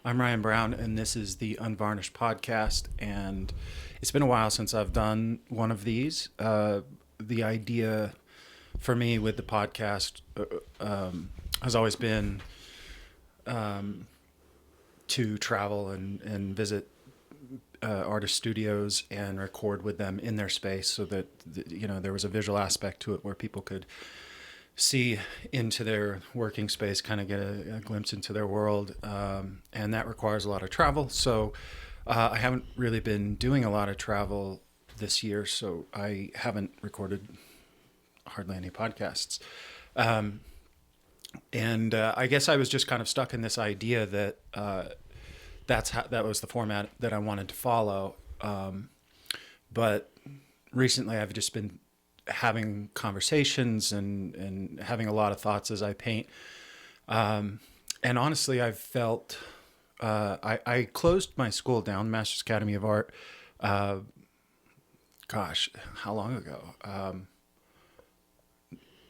I'm Ryan Brown, and this is the Unvarnished podcast. And it's been a while since I've done one of these. The idea for me with the podcast has always been to travel and visit artist studios and record with them in their space, so that there was a visual aspect to it where people could see into their working space, kind of get a glimpse into their world, and that requires a lot of travel. So I haven't really been doing a lot of travel this year, so I haven't recorded hardly any podcasts. And I guess I was just kind of stuck in this idea that that was the format that I wanted to follow. But recently I've just been having conversations and having a lot of thoughts as I paint. And honestly, I've felt, I closed my school down, Masters Academy of Art, gosh, how long ago?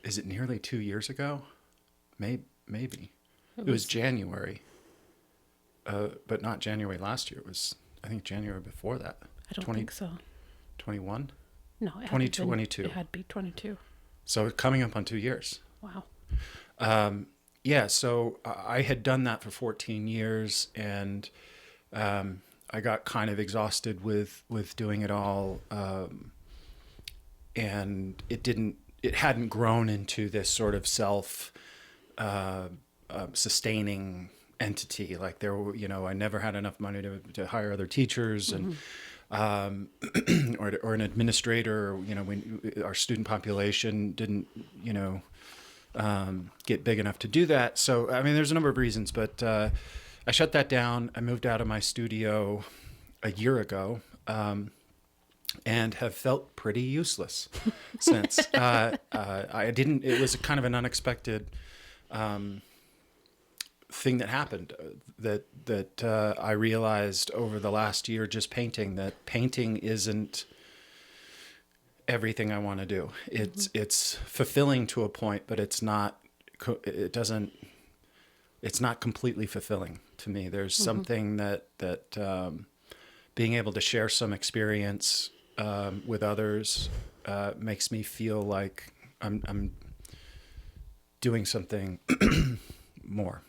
Is it nearly 2 years ago? Maybe. It was January, but not January last year. It was, I think, January before that. I don't think so. 21? No, it 2022. It had to be 22. So coming up on 2 years. Wow. Yeah, so I had done that for 14 years, and I got kind of exhausted with doing it all, and it hadn't grown into this sort of self sustaining entity. Like I never had enough money to hire other teachers, and or an administrator. When our student population didn't get big enough to do that. So I mean, there's a number of reasons, but I shut that down. I moved out of my studio a year ago, and have felt pretty useless since. I didn't. It was kind of an unexpected thing that happened, that I realized over the last year just painting, that painting isn't everything I want to do. It's fulfilling to a point, but it's not completely fulfilling to me. There's something that being able to share some experience with others makes me feel like I'm doing something more.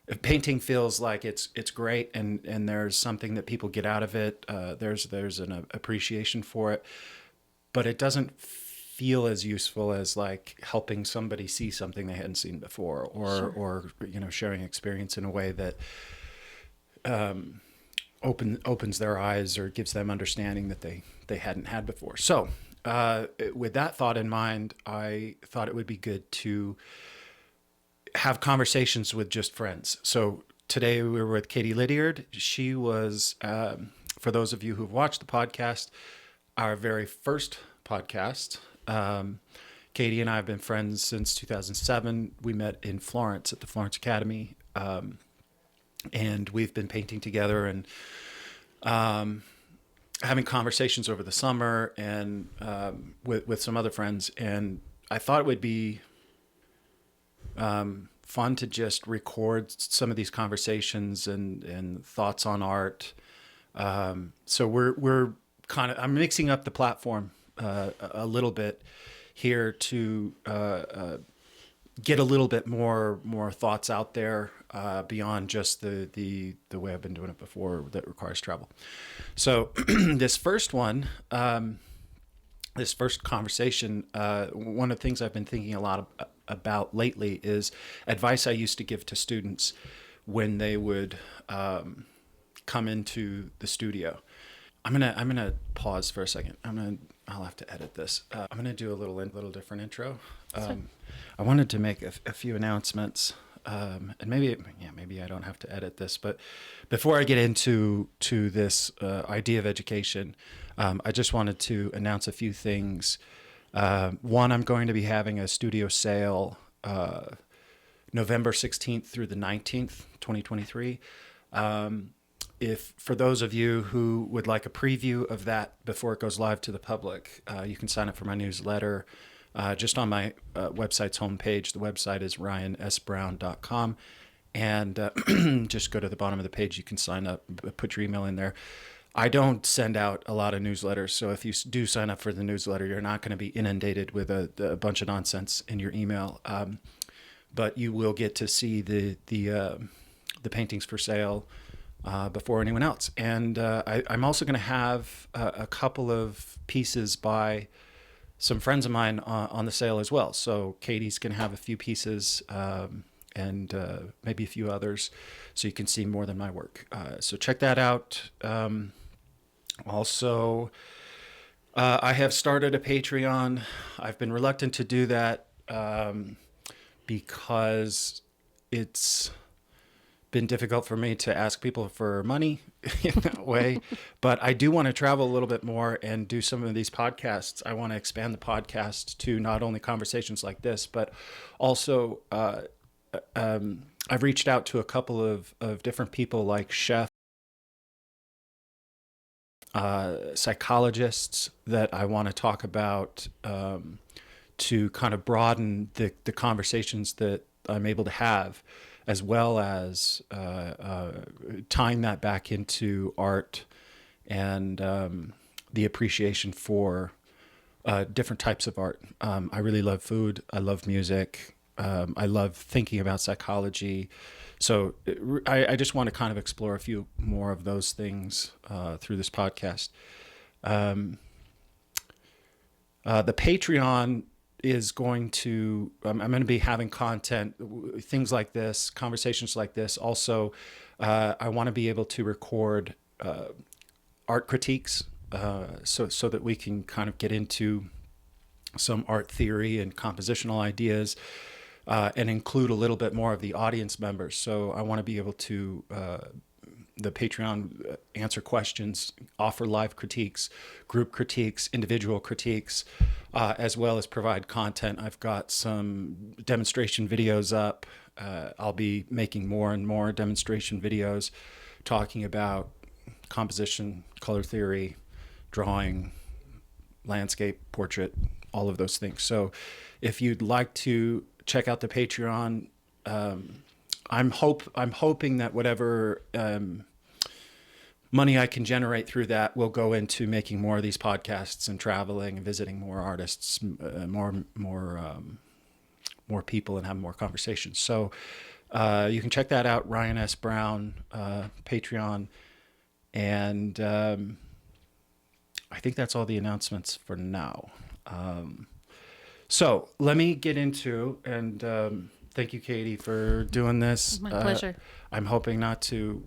If painting feels like it's great, and there's something that people get out of it, there's an appreciation for it, but it doesn't feel as useful as like helping somebody see something they hadn't seen before, or sharing experience in a way that opens their eyes or gives them understanding that they hadn't had before. So with that thought in mind, I thought it would be good to have conversations with just friends. So today we were with Katie Liddiard. She was, for those of you who've watched the podcast, our very first podcast. Katie and I have been friends since 2007. We met in Florence at the Florence Academy, and we've been painting together and having conversations over the summer and with some other friends. And I thought it would be fun to just record some of these conversations and thoughts on art. So we're I'm mixing up the platform a little bit here to get a little bit more thoughts out there beyond just the way I've been doing it before that requires travel. So this first one, this first conversation, one of the things I've been thinking a lot about lately is advice I used to give to students when they would come into the studio. I'm gonna pause for a second. I'll have to edit this. I'm gonna do a little different intro. I wanted to make a few announcements, and maybe I don't have to edit this. But before I get into this idea of education, I just wanted to announce a few things. One, I'm going to be having a studio sale November 16th through the 19th, 2023. If for those of you who would like a preview of that before it goes live to the public, you can sign up for my newsletter just on my website's homepage. The website is ryansbrown.com. And just go to the bottom of the page. You can sign up, put your email in there. I don't send out a lot of newsletters. So if you do sign up for the newsletter, you're not going to be inundated with a bunch of nonsense in your email. But you will get to see the paintings for sale before anyone else. And I'm also going to have a couple of pieces by some friends of mine on the sale as well. So Katie's going to have a few pieces and maybe a few others, so you can see more than my work. So check that out. Also, I have started a Patreon. I've been reluctant to do that because it's been difficult for me to ask people for money in that way. But I do want to travel a little bit more and do some of these podcasts. I want to expand the podcast to not only conversations like this, but also I've reached out to a couple of different people like chefs, psychologists that I want to talk about to kind of broaden the conversations that I'm able to have, as well as tying that back into art and the appreciation for different types of art. I really love food. I love music. I love thinking about psychology. So I just want to kind of explore a few more of those things through this podcast. The Patreon is going to, I'm going to be having content, things like this, conversations like this. Also, I want to be able to record art critiques so that we can kind of get into some art theory and compositional ideas. And include a little bit more of the audience members. So I want to be able to, the Patreon, answer questions, offer live critiques, group critiques, individual critiques, as well as provide content. I've got some demonstration videos up. I'll be making more and more demonstration videos talking about composition, color theory, drawing, landscape, portrait, all of those things. So if you'd like to check out the Patreon. I'm hoping that whatever money I can generate through that will go into making more of these podcasts and traveling and visiting more artists, more people, and having more conversations. So you can check that out, Ryan S. Brown, Patreon, and I think that's all the announcements for now. So let me get into, and thank you, Katie, for doing this. My pleasure. I'm hoping not to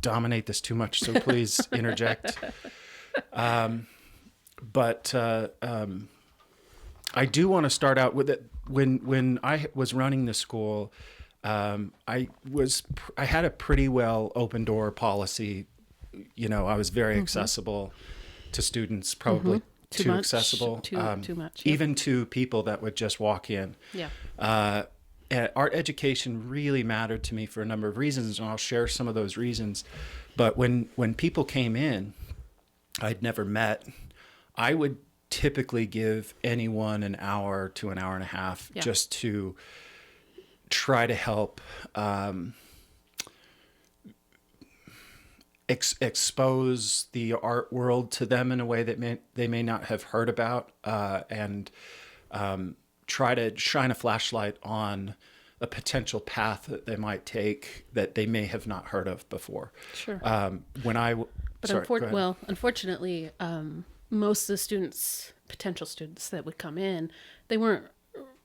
dominate this too much, so please interject. But I do want to start out with it. When I was running the school, I had a pretty well open door policy. You know, I was very accessible to students, probably. Too accessible, too much, even to people that would just walk in. Yeah. Art education really mattered to me for a number of reasons, and I'll share some of those reasons. But when people came in, I'd never met, I would typically give anyone an hour to an hour and a half just to try to help expose the art world to them in a way that they may not have heard about, and try to shine a flashlight on a potential path that they might take that they may have not heard of before. Sure. Unfortunately, most of the students, potential students that would come in, they weren't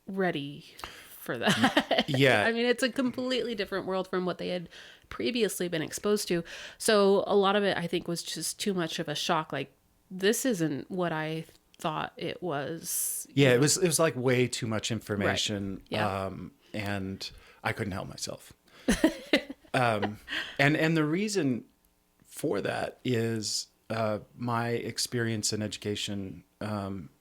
ready for that. Yeah. I mean, it's a completely different world from what they had previously been exposed to. So a lot of it, I think, was just too much of a shock. Like, this isn't what I thought it was. Yeah, it was like way too much information. Right. Yeah. And I couldn't help myself. And the reason for that is my experience in education,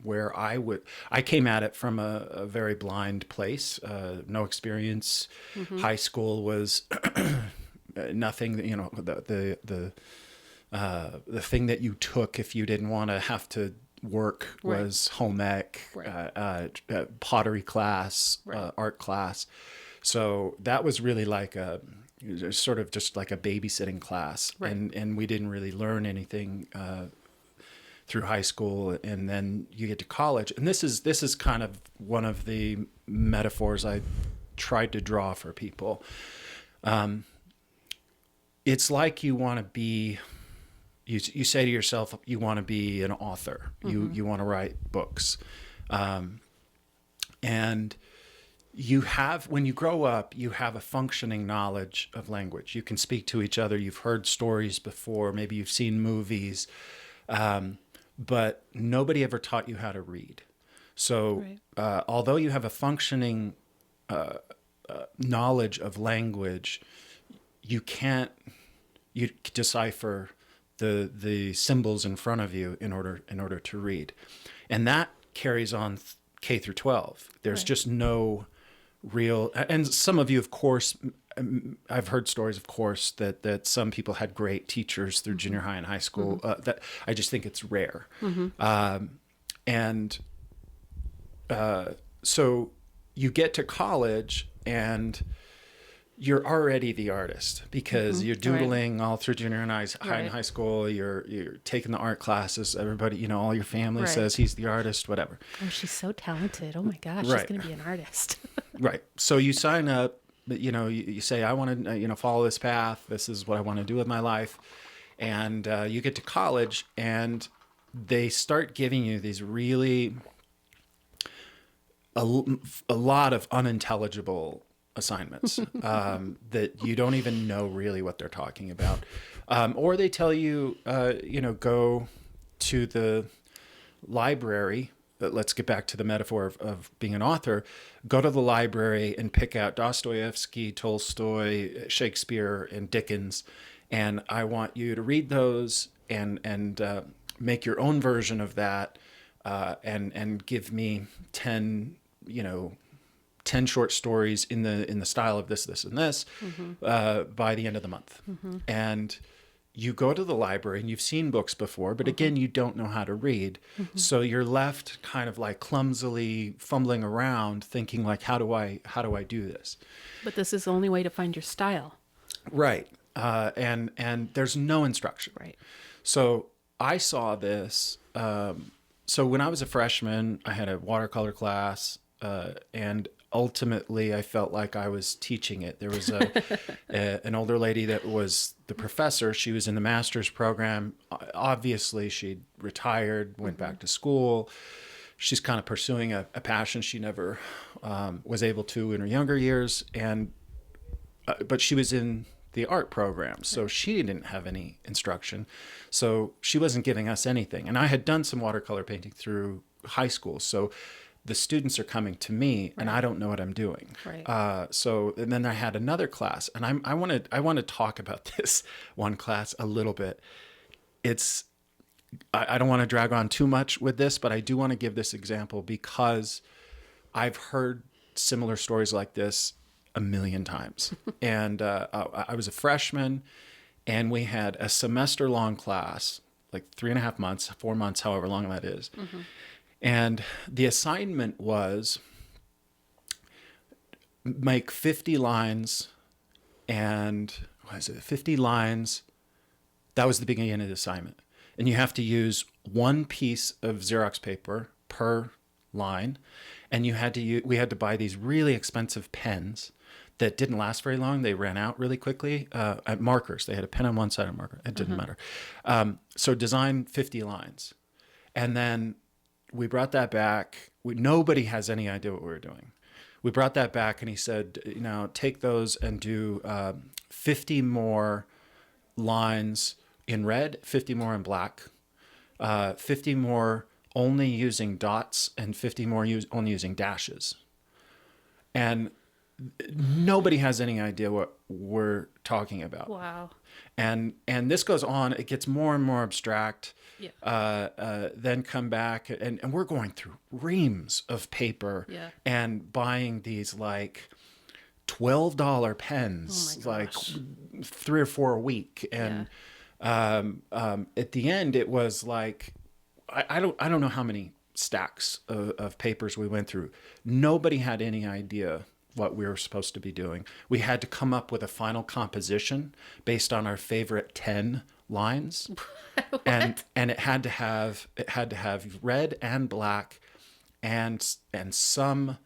where I came at it from a very blind place, no experience. Mm-hmm. High school was nothing. You know, the thing that you took if you didn't want to have to work was home ec, pottery class, art class. So that was really like it was sort of just like a babysitting class. Right. And we didn't really learn anything through high school, and then you get to college. And this is kind of one of the metaphors I tried to draw for people. It's like you want to be, you say to yourself, you want to be an author. You want to write books. And you have, when you grow up, you have a functioning knowledge of language. You can speak to each other. You've heard stories before. Maybe you've seen movies. But nobody ever taught you how to read. So although you have a functioning knowledge of language, you decipher the symbols in front of you in order to read. And that carries on K through 12. There's just no real, and some of you, of course, I've heard stories, of course, that some people had great teachers through junior high and high school. That I just think it's rare. So you get to college and you're already the artist because you're doodling all through junior and high and high school. You're taking the art classes. Everybody, all your family says he's the artist, whatever. Oh, she's so talented. Oh my gosh, she's going to be an artist. Right. So you sign up, you say, I want to, follow this path. This is what I want to do with my life. And you get to college and they start giving you these really, a lot of unintelligible assignments that you don't even know really what they're talking about. Or they tell you, go to the library. Let's get back to the metaphor of being an author. Go to the library and pick out Dostoevsky, Tolstoy, Shakespeare, and Dickens. And I want you to read those and make your own version of that and give me 10 short stories in the style of this, and this by the end of the month. And you go to the library and you've seen books before, but again, you don't know how to read. So you're left kind of like clumsily fumbling around thinking like, how do I do this? But this is the only way to find your style. Right. And there's no instruction. Right. So I saw this. So when I was a freshman, I had a watercolor class, and ultimately I felt like I was teaching it. There was an older lady that was the professor. She was in the master's program. Obviously she'd retired, went back to school. She's kind of pursuing a passion she never was able to in her younger years. But she was in the art program, so she didn't have any instruction. So she wasn't giving us anything. And I had done some watercolor painting through high school. So the students are coming to me and I don't know what I'm doing. Right. And then I had another class, and I want to talk about this one class a little bit. I don't want to drag on too much with this, but I do want to give this example because I've heard similar stories like this a million times. And I was a freshman, and we had a semester-long class, like 3.5 months, 4 months, however long that is. And the assignment was make 50 lines and, 50 lines. That was the beginning of the assignment. And you have to use one piece of Xerox paper per line. And we had to buy these really expensive pens that didn't last very long. They ran out really quickly. Markers. They had a pen on one side and a marker. It didn't matter. So design 50 lines. And then we brought that back. Nobody has any idea what we were doing. We brought that back, and he said, take those and do 50 more lines in red, 50 more in black, 50 more only using dots, and 50 more only using dashes. And nobody has any idea what we're talking about. Wow. And this goes on. It gets more and more abstract. Yeah. Then come back, and we're going through reams of paper and buying these like $12 pens, like 3 or 4 a week. And at the end, it was like I don't know how many stacks of papers we went through. Nobody had any idea what we were supposed to be doing. We had to come up with a final composition based on our favorite 10 lines. and it had to have red and black and some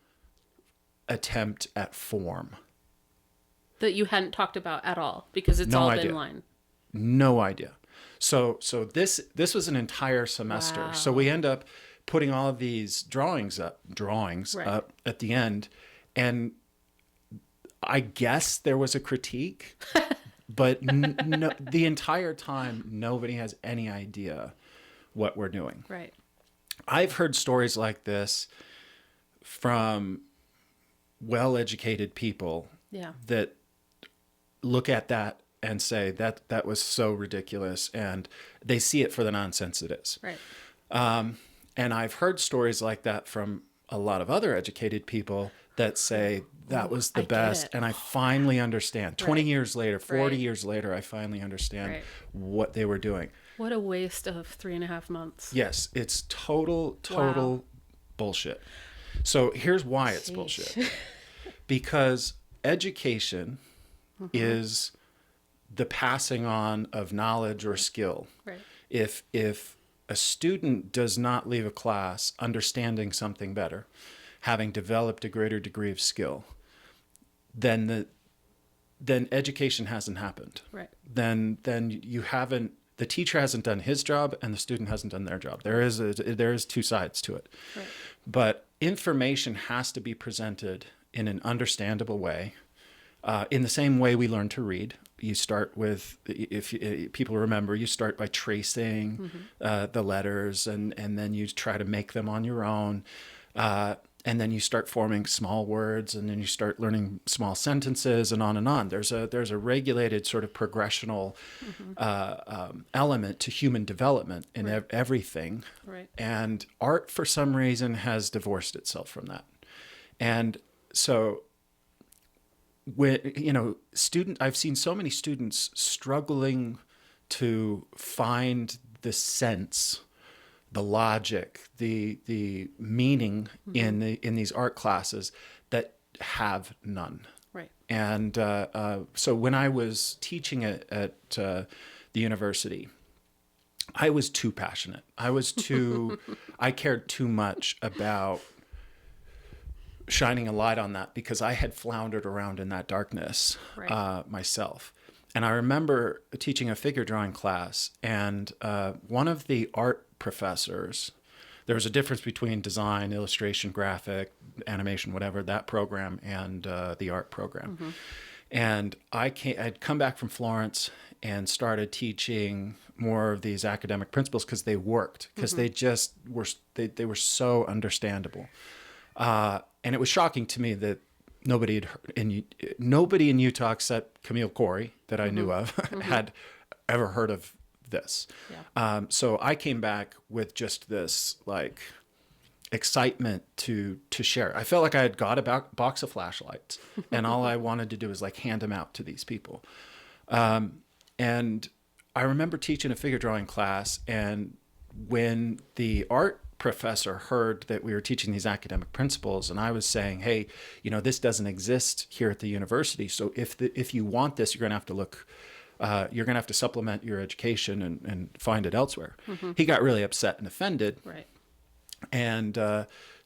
attempt at form. That you hadn't talked about at all because it's No all idea. been line. No idea. So this was an entire semester. Wow. So we end up putting all of these drawings Right. up at the end, and I guess there was a critique, but no, the entire time nobody has any idea what we're doing. Right. I've heard stories like this from well-educated people Yeah. that look at that and say that was so ridiculous, and they see it for the nonsense it is. Right. And I've heard stories like that from a lot of other educated people that say that was the I get best. it. And I finally understand. 20 Right. years later, 40 Right. years later, I finally understand Right. what they were doing. What a waste of 3.5 months. Yes, it's total Wow. bullshit. So here's why it's Sheesh. bullshit. Because education is the passing on of knowledge or skill. Right. If a student does not leave a class understanding something better, having developed a greater degree of skill, then education hasn't happened. Right. Then you haven't, the teacher hasn't done his job and the student hasn't done their job. There is two sides to it. Right. But information has to be presented in an understandable way, in the same way we learn to read. You start with, if people remember, you start by tracing the letters, and then you try to make them on your own. And then you start forming small words, and then you start learning small sentences, and on and on. There's a regulated sort of progressional element to human development in everything. Right. And art, for some reason, has divorced itself from that. And so I've seen so many students struggling to find the sense, the logic, the meaning in these art classes that have none. Right. And so when I was teaching at the university, I was too passionate. I cared too much about shining a light on that because I had floundered around in that darkness myself. And I remember teaching a figure drawing class, and one of the art professors, there was a difference between design, illustration, graphic, animation, whatever, that program, and the art program. And I'd come back from Florence and started teaching more of these academic principles because they worked, because they just were, they were so understandable. And it was shocking to me that nobody in Utah except Camille Corey that I knew of had ever heard of this. Yeah. So I came back with just this like excitement to share. I felt like I had got a box of flashlights, and all I wanted to do was like hand them out to these people. And I remember teaching a figure drawing class, and when the art professor heard that we were teaching these academic principles, and I was saying, hey, this doesn't exist here at the university. So if you want this, you're going to have to look, you're going to have to supplement your education and find it elsewhere. He got really upset and offended. Right. And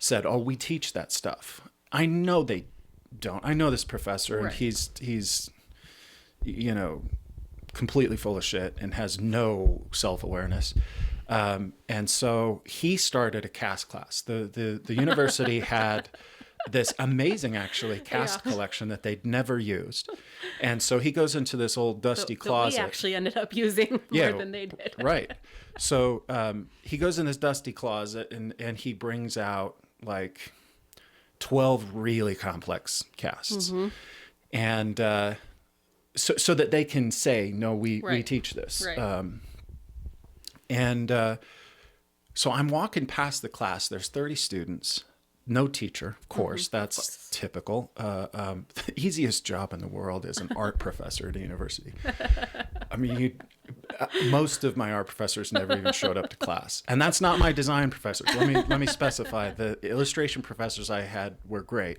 said, oh, we teach that stuff. I know they don't. I know this professor, and he's completely full of shit and has no self-awareness. And so he started a cast class. The university had this amazing, actually, cast collection that they'd never used. And so he goes into this old dusty closet. That we actually ended up using more than they did. Right. So he goes in this dusty closet, and he brings out like 12 really complex casts. And so that they can say, no, we teach this. Right. So I'm walking past the class. There's 30 students, no teacher, of course. That's typical. The easiest job in the world is an art professor at a university. I mean, most of my art professors never even showed up to class, and that's not my design professors. Let me specify: the illustration professors I had were great.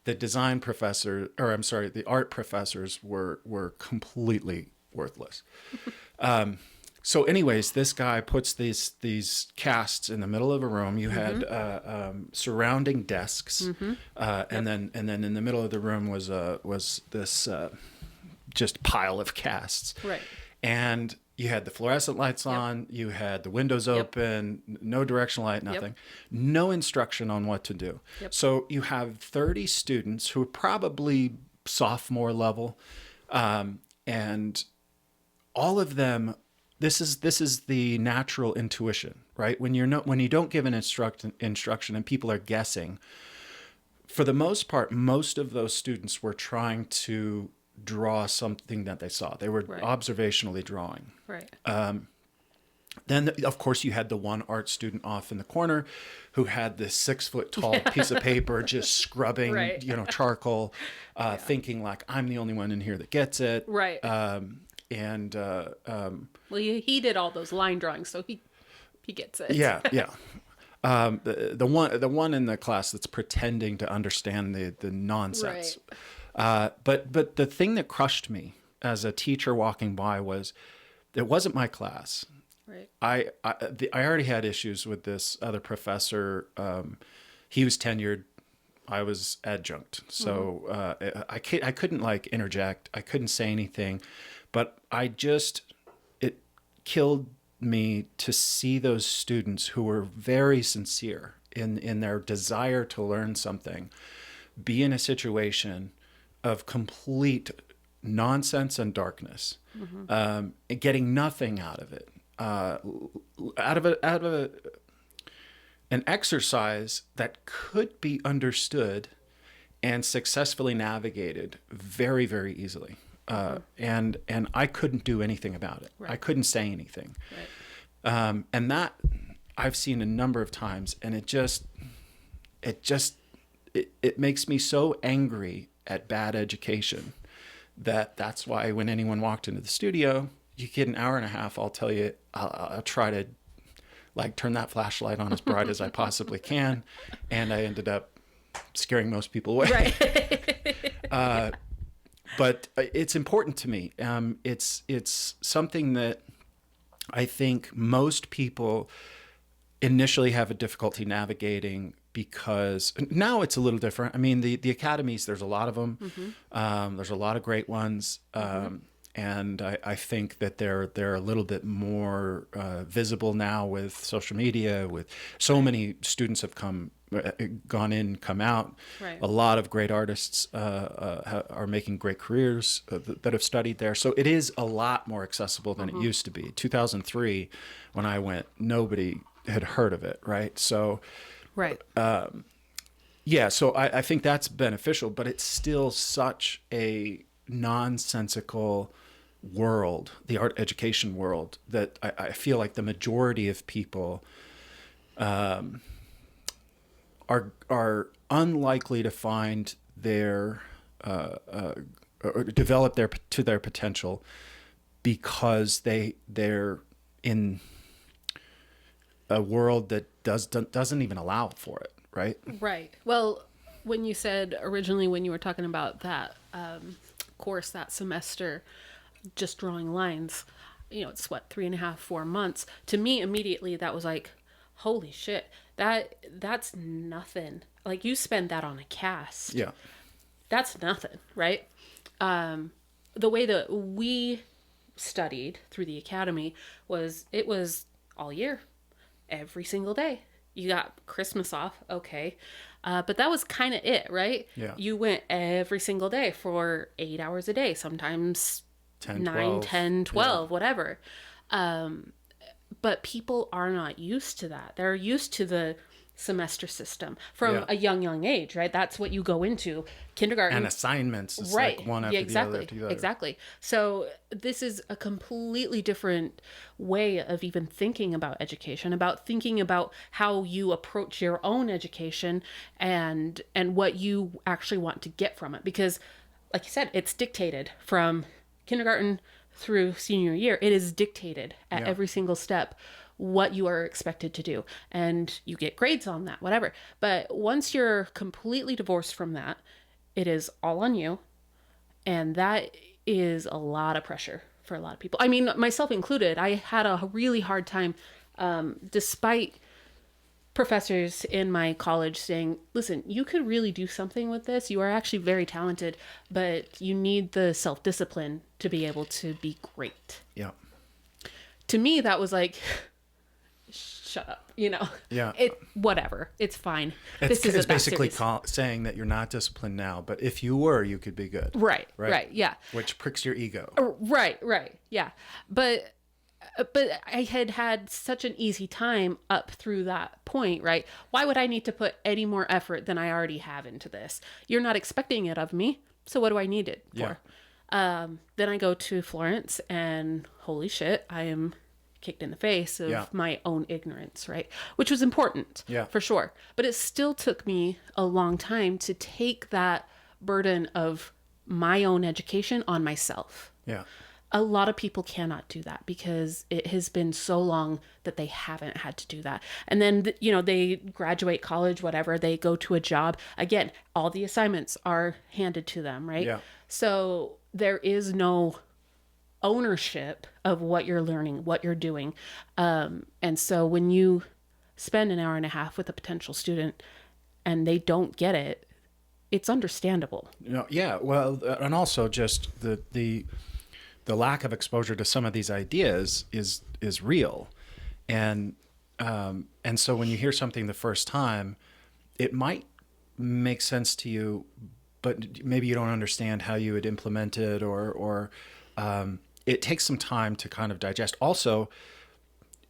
the design professor, or I'm sorry, the art professors were completely worthless. So anyways, this guy puts these casts in the middle of a room. You had surrounding desks, and then in the middle of the room was this just pile of casts. Right. And you had the fluorescent lights on, you had the windows open, no directional light, nothing, no instruction on what to do. So you have 30 students who are probably sophomore level, and all of them, this is the natural intuition, right? When you don't give an instruction and people are guessing, for the most part, most of those students were trying to draw something that they saw. They were observationally drawing. Right. Then, of course, you had the one art student off in the corner who had this 6-foot tall piece of paper just scrubbing, charcoal, thinking like, I'm the only one in here that gets it. Right. Well, he did all those line drawings, so he gets it. Yeah. The one in the class that's pretending to understand the nonsense. Right. But the thing that crushed me as a teacher walking by was, it wasn't my class. Right. I already had issues with this other professor. He was tenured. I was adjunct. So I couldn't like interject. I couldn't say anything. But it killed me to see those students who were very sincere in their desire to learn something be in a situation of complete nonsense and darkness, and getting nothing out of it. Out of an exercise that could be understood and successfully navigated very, very easily. And I couldn't do anything about it. Right. I couldn't say anything. Right. And that I've seen a number of times, and it makes me so angry at bad education that's why when anyone walked into the studio, you get an hour and a half, I'll tell you, I'll try to like turn that flashlight on as bright as I possibly can. And I ended up scaring most people away. Right. But it's important to me. It's something that I think most people initially have a difficulty navigating, because now it's a little different. I mean, the academies, there's a lot of them. There's a lot of great ones. And I think that they're a little bit more visible now with social media, with so many students have come out. Right. A lot of great artists are making great careers that have studied there. So it is a lot more accessible than it used to be. 2003, when I went, nobody had heard of it, right? So, Right. So I think that's beneficial, but it's still such a nonsensical world, the art education world, that I feel like the majority of people are unlikely to find their or develop their potential, because they're in a world that doesn't even allow for it, right? Right. Well, when you said originally, when you were talking about that course that semester, just drawing lines, it's 3.5, 4 months. To me, immediately that was like, holy shit, that's nothing. Like, you spend that on a cast. Yeah. That's nothing, right? The way that we studied through the academy was all year, every single day. You got Christmas off, okay. But that was kind of it, right? Yeah. You went every single day for 8 hours a day, sometimes 10, 9, 12. 10, 12, whatever. But people are not used to that. They're used to the semester system from a young age, right? That's what you go into. Kindergarten. And assignments. It's right. like one after exactly. the other after the other. Exactly. So this is a completely different way of even thinking about education, about thinking about how you approach your own education and what you actually want to get from it. Because, like you said, it's dictated from kindergarten through senior year. It is dictated at every single step what you are expected to do, and you get grades on that, whatever. But once you're completely divorced from that, it is all on you. And that is a lot of pressure for a lot of people. I mean, myself included. I had a really hard time, despite professors in my college saying, listen, you could really do something with this. You are actually very talented, but you need the self-discipline to be able to be great. Yeah. To me, that was like, shut up, Yeah. Whatever. It's fine. It's This basically saying that you're not disciplined now, but if you were, you could be good. Right. Yeah. Which pricks your ego. Right. Yeah. But I had such an easy time up through that point, right? Why would I need to put any more effort than I already have into this? You're not expecting it of me, so what do I need it for? Then I go to Florence, and holy shit, I am kicked in the face of my own ignorance, right? Which was important, for sure. But it still took me a long time to take that burden of my own education on myself. Yeah. A lot of people cannot do that because it has been so long that they haven't had to do that. And then, they graduate college, whatever, they go to a job. Again, all the assignments are handed to them, right? Yeah. So there is no ownership of what you're learning, what you're doing. And so when you spend an hour and a half with a potential student and they don't get it, it's understandable. Yeah. Well, and also just the lack of exposure to some of these ideas is real. And so when you hear something the first time, it might make sense to you, but maybe you don't understand how you would implement it, or it takes some time to kind of digest. Also,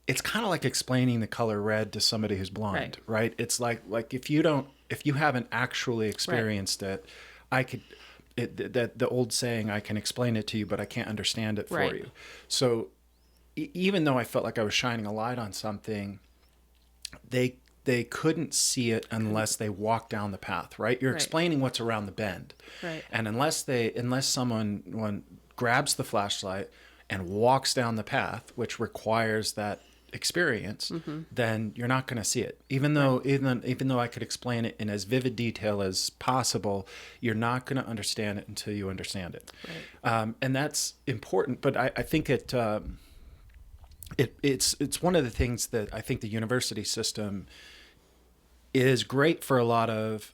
it's kind of like explaining the color red to somebody who's blind, right? It's like if you haven't actually experienced it, that the old saying, I can explain it to you, but I can't understand it for you. So even though I felt like I was shining a light on something, they couldn't see it unless they walked down the path, right? You're explaining what's around the bend. Right. And unless someone grabs the flashlight and walks down the path, which requires that experience, then you're not going to see it. Even though I could explain it in as vivid detail as possible, you're not going to understand it until you understand it. Right. And that's important. But I think it's one of the things that I think the university system is great for a lot of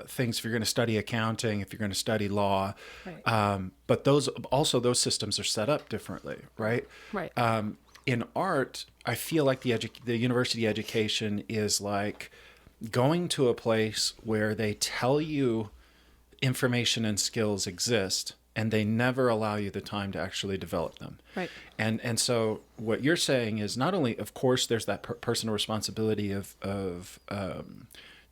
things. If you're going to study accounting, if you're going to study law, but those systems are set up differently, right? Right. In art, I feel like the university education is like going to a place where they tell you information and skills exist, and they never allow you the time to actually develop them. Right. And so what you're saying is not only, of course, there's that personal responsibility of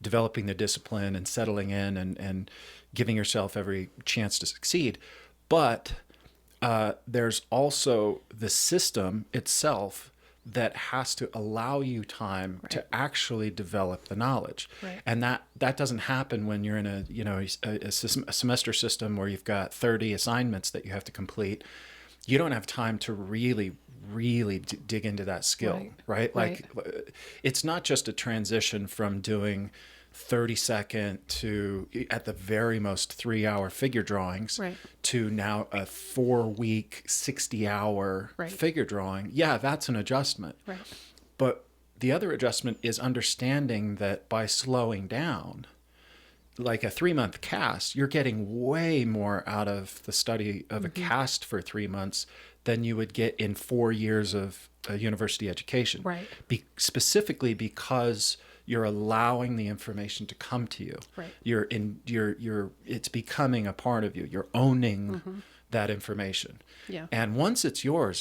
developing the discipline and settling in and giving yourself every chance to succeed, but there's also the system itself that has to allow you time to actually develop the knowledge. Right. And that doesn't happen when you're in a semester system where you've got 30 assignments that you have to complete. You don't have time to really dig into that skill, right? Like it's not just a transition from doing 30-second to, at the very most, 3-hour figure drawings to now a 4-week, 60-hour figure drawing. Yeah, that's an adjustment. Right. But the other adjustment is understanding that by slowing down, like a 3-month cast, you're getting way more out of the study of a cast for 3 months than you would get in 4 years of university education. Right. Specifically because you're allowing the information to come to you. Right. It's becoming a part of you. You're owning that information. Yeah. And once it's yours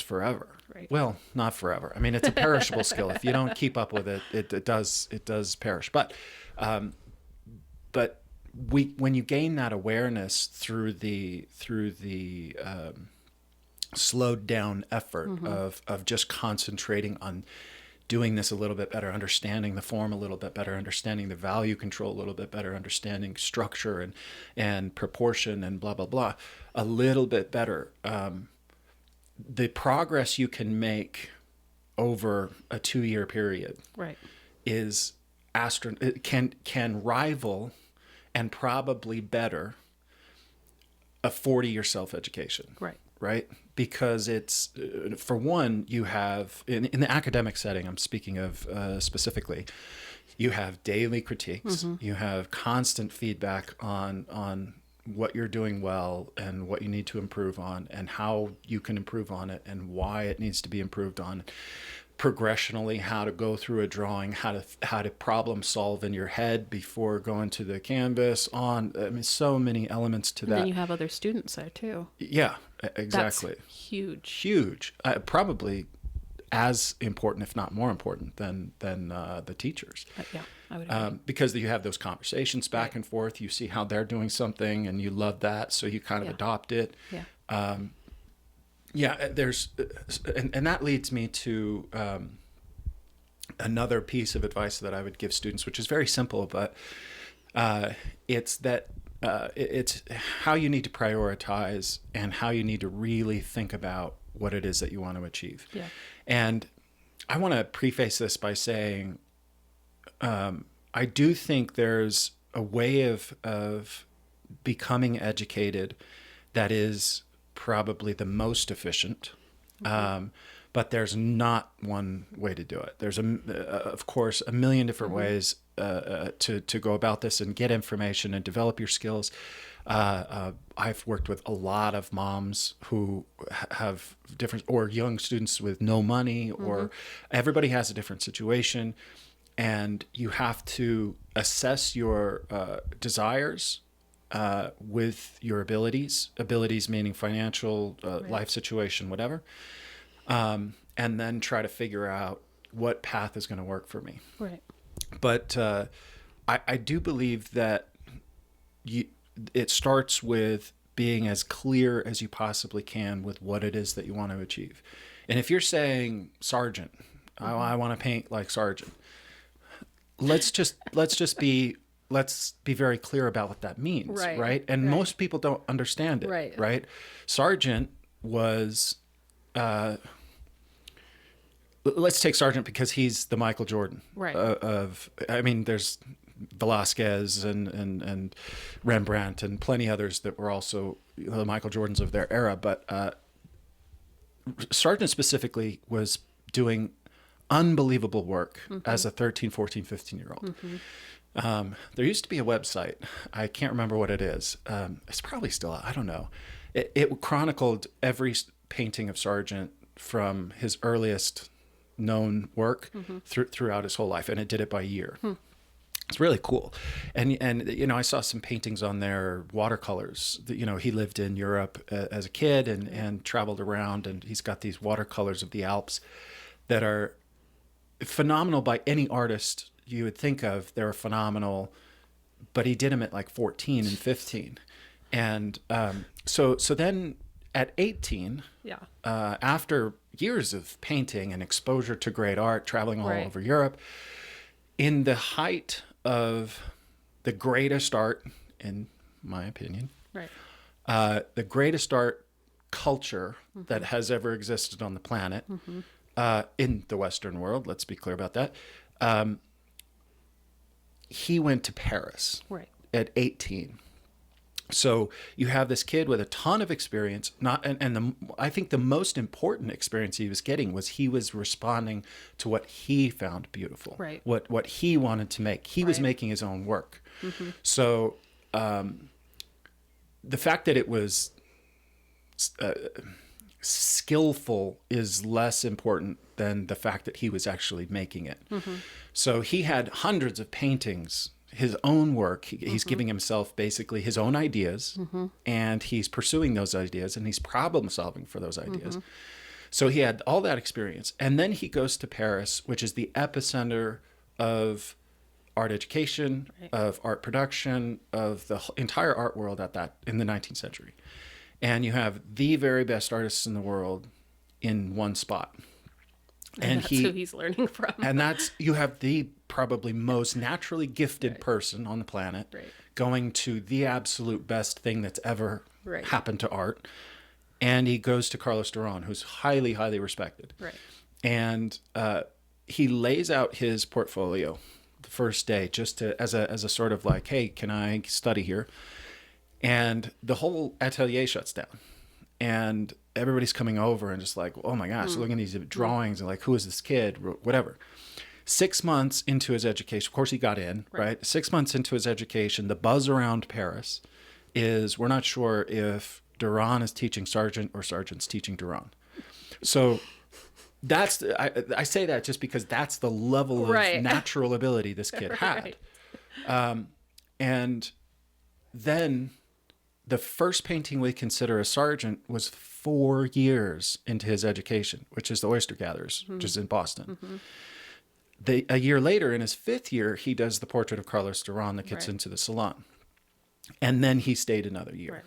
forever. Right. Well, not forever. I mean, it's a perishable skill. If you don't keep up with it, it does perish. But when you gain that awareness through the slowed down effort of just concentrating on doing this a little bit better, understanding the form a little bit better, understanding the value control a little bit better, understanding structure and proportion and blah, blah, blah, a little bit better. The progress you can make over a 2-year period is can rival and probably better affording yourself education. Right. Right? Because it's, for one, you have, in the academic setting, I'm speaking of specifically, you have daily critiques, you have constant feedback on what you're doing well and what you need to improve on and how you can improve on it and why it needs to be improved on. Progressionally, how to go through a drawing, how to problem solve in your head before going to the canvas. So many elements to that. And then you have other students there too. Yeah, exactly. That's huge. Huge. Probably as important, if not more important, than the teachers. Yeah, I would agree. Because you have those conversations back and forth. You see how they're doing something, and you love that, so you kind of adopt it. Yeah. There's, and that leads me to another piece of advice that I would give students, which is very simple, but it's how you need to prioritize and how you need to really think about what it is that you want to achieve. Yeah. And I want to preface this by saying, I do think there's a way of becoming educated that is probably the most efficient, but there's not one way to do it. There's of course a million different ways to go about this and get information and develop your skills. I've worked with a lot of moms who have different, or young students with no money, or everybody has a different situation, and you have to assess your desires with your abilities meaning financial, life situation, whatever, and then try to figure out what path is going to work for me. Right. But I do believe that it starts with being as clear as you possibly can with what it is that you want to achieve. And if you're saying Sargent, I want to paint like Sargent, let's be very clear about what that means, right? And most people don't understand it, right? Sargent was, let's take Sargent because he's the Michael Jordan there's Velasquez and Rembrandt and plenty others that were also the Michael Jordans of their era, but Sargent specifically was doing unbelievable work as a 13, 14, 15-year-old. There used to be a website. I can't remember what it is. It's probably still, I don't know. It chronicled every painting of Sargent from his earliest known work throughout his whole life, and it did it by year. It's really cool. And I saw some paintings on there, watercolors. He lived in Europe as a kid and traveled around, and he's got these watercolors of the Alps that are phenomenal by any artist you would think of. They're phenomenal, but he did them at like 14 and 15. And so then at 18, after years of painting and exposure to great art, traveling all over Europe, in the height of the greatest art, in my opinion, the greatest art culture that has ever existed on the planet, in the Western world, let's be clear about that, he went to Paris at 18. So you have this kid with a ton of experience, I think the most important experience he was getting was he was responding to what he found beautiful, what he wanted to make. He was making his own work. So the fact that it was skillful is less important than the fact that he was actually making it. So he had hundreds of paintings, his own work. He's giving himself basically his own ideas, and he's pursuing those ideas, and he's problem solving for those ideas. So he had all that experience. And then he goes to Paris, which is the epicenter of art education, of art production, of the entire art world in the 19th century. And you have the very best artists in the world in one spot. And that's who he's learning from. And you have the probably most naturally gifted person on the planet going to the absolute best thing that's ever happened to art. And he goes to Carlos Duran, who's highly, highly respected. And he lays out his portfolio, first day, just to as a sort of like, hey, can I study here? And the whole atelier shuts down, and everybody's coming over and just like, oh my gosh, looking at these drawings and like, who is this kid? Whatever. 6 months into his education, of course he got in, right? 6 months into his education, the buzz around Paris is we're not sure if Duran is teaching Sargent or Sargent's teaching Duran. So that's, I say that just because that's the level of natural ability this kid had. And then the first painting we consider a Sargent was 4 years into his education, which is the Oyster Gatherers, which is in Boston. A year later, in his 5th year, he does the portrait of Carlos Duran that gets into the Salon. And then he stayed another year.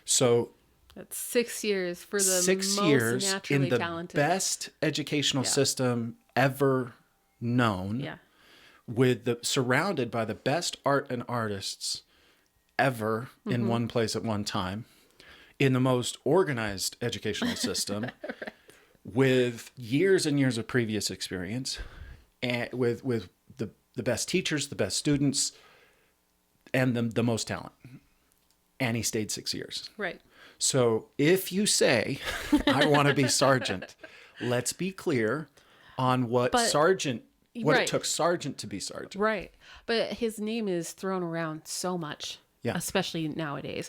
So that's 6 years for the 6 most years naturally in the talented. best educational system ever known, surrounded by the best art and artists ever in one place at one time, in the most organized educational system, with years and years of previous experience, and with the best teachers, the best students, and the most talent. And he stayed 6 years. Right. So if you say, I want to be Sargent, let's be clear on what it took Sargent to be Sargent. Right. But his name is thrown around so much. Yeah. Especially nowadays,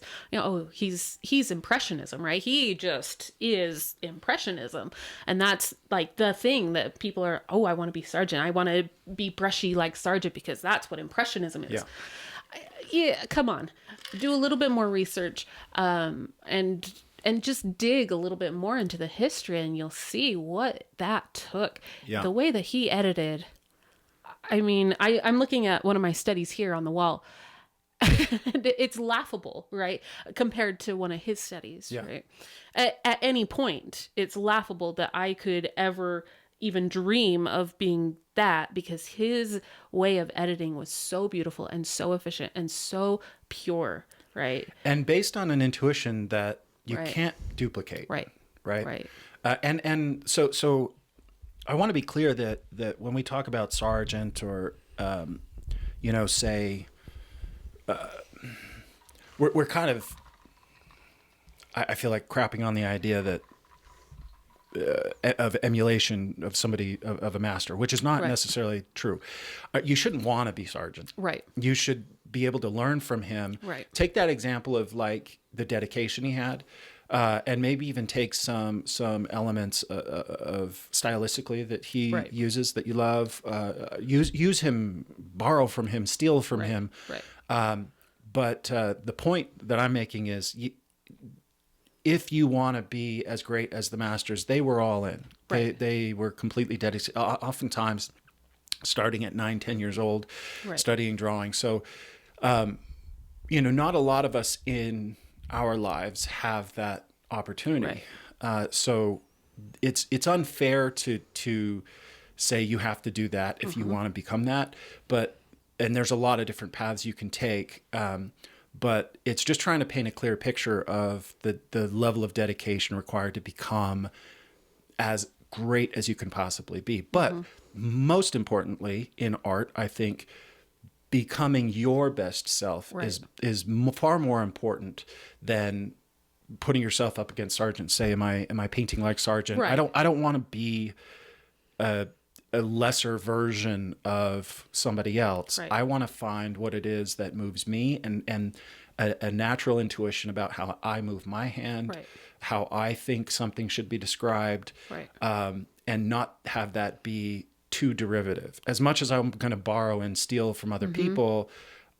he's Impressionism, right? He just is Impressionism. And that's like the thing that people are, I want to be Sargent. I want to be brushy like Sargent because that's what Impressionism is. Yeah, come on. Do a little bit more research and just dig a little bit more into the history and you'll see what that took. Yeah. The way that he edited. I mean, I'm looking at one of my studies here on the wall. It's laughable, right? Compared to one of his studies, right? At any point, it's laughable that I could ever even dream of being that because his way of editing was so beautiful and so efficient and so pure, right? And based on an intuition that you can't duplicate. Right. And so I want to be clear that when we talk about Sargent or, say, we're kind of, I feel like crapping on the idea that of emulation of somebody of a master, which is not necessarily true. You shouldn't want to be Sargent. Right. You should be able to learn from him. Right. Take that example of like the dedication he had, and maybe even take some elements of stylistically that he uses that you love. Use him, borrow from him, steal from him. Right. But the point that I'm making is, if you want to be as great as the masters, they were all in. They were completely dedicated. Oftentimes, starting at 9-10 years old, studying drawing. So, not a lot of us in our lives have that opportunity. So, it's unfair to say you have to do that if you want to become that. And there's a lot of different paths you can take. But it's just trying to paint a clear picture of the level of dedication required to become as great as you can possibly be. But most importantly, in art, I think becoming your best self is far more important than putting yourself up against Sargent. Say, am I painting like Sargent? Right. I don't want to be a lesser version of somebody else. Right. I want to find what it is that moves me and a natural intuition about how I move my hand, how I think something should be described, and not have that be too derivative. As much as I'm going to borrow and steal from other people,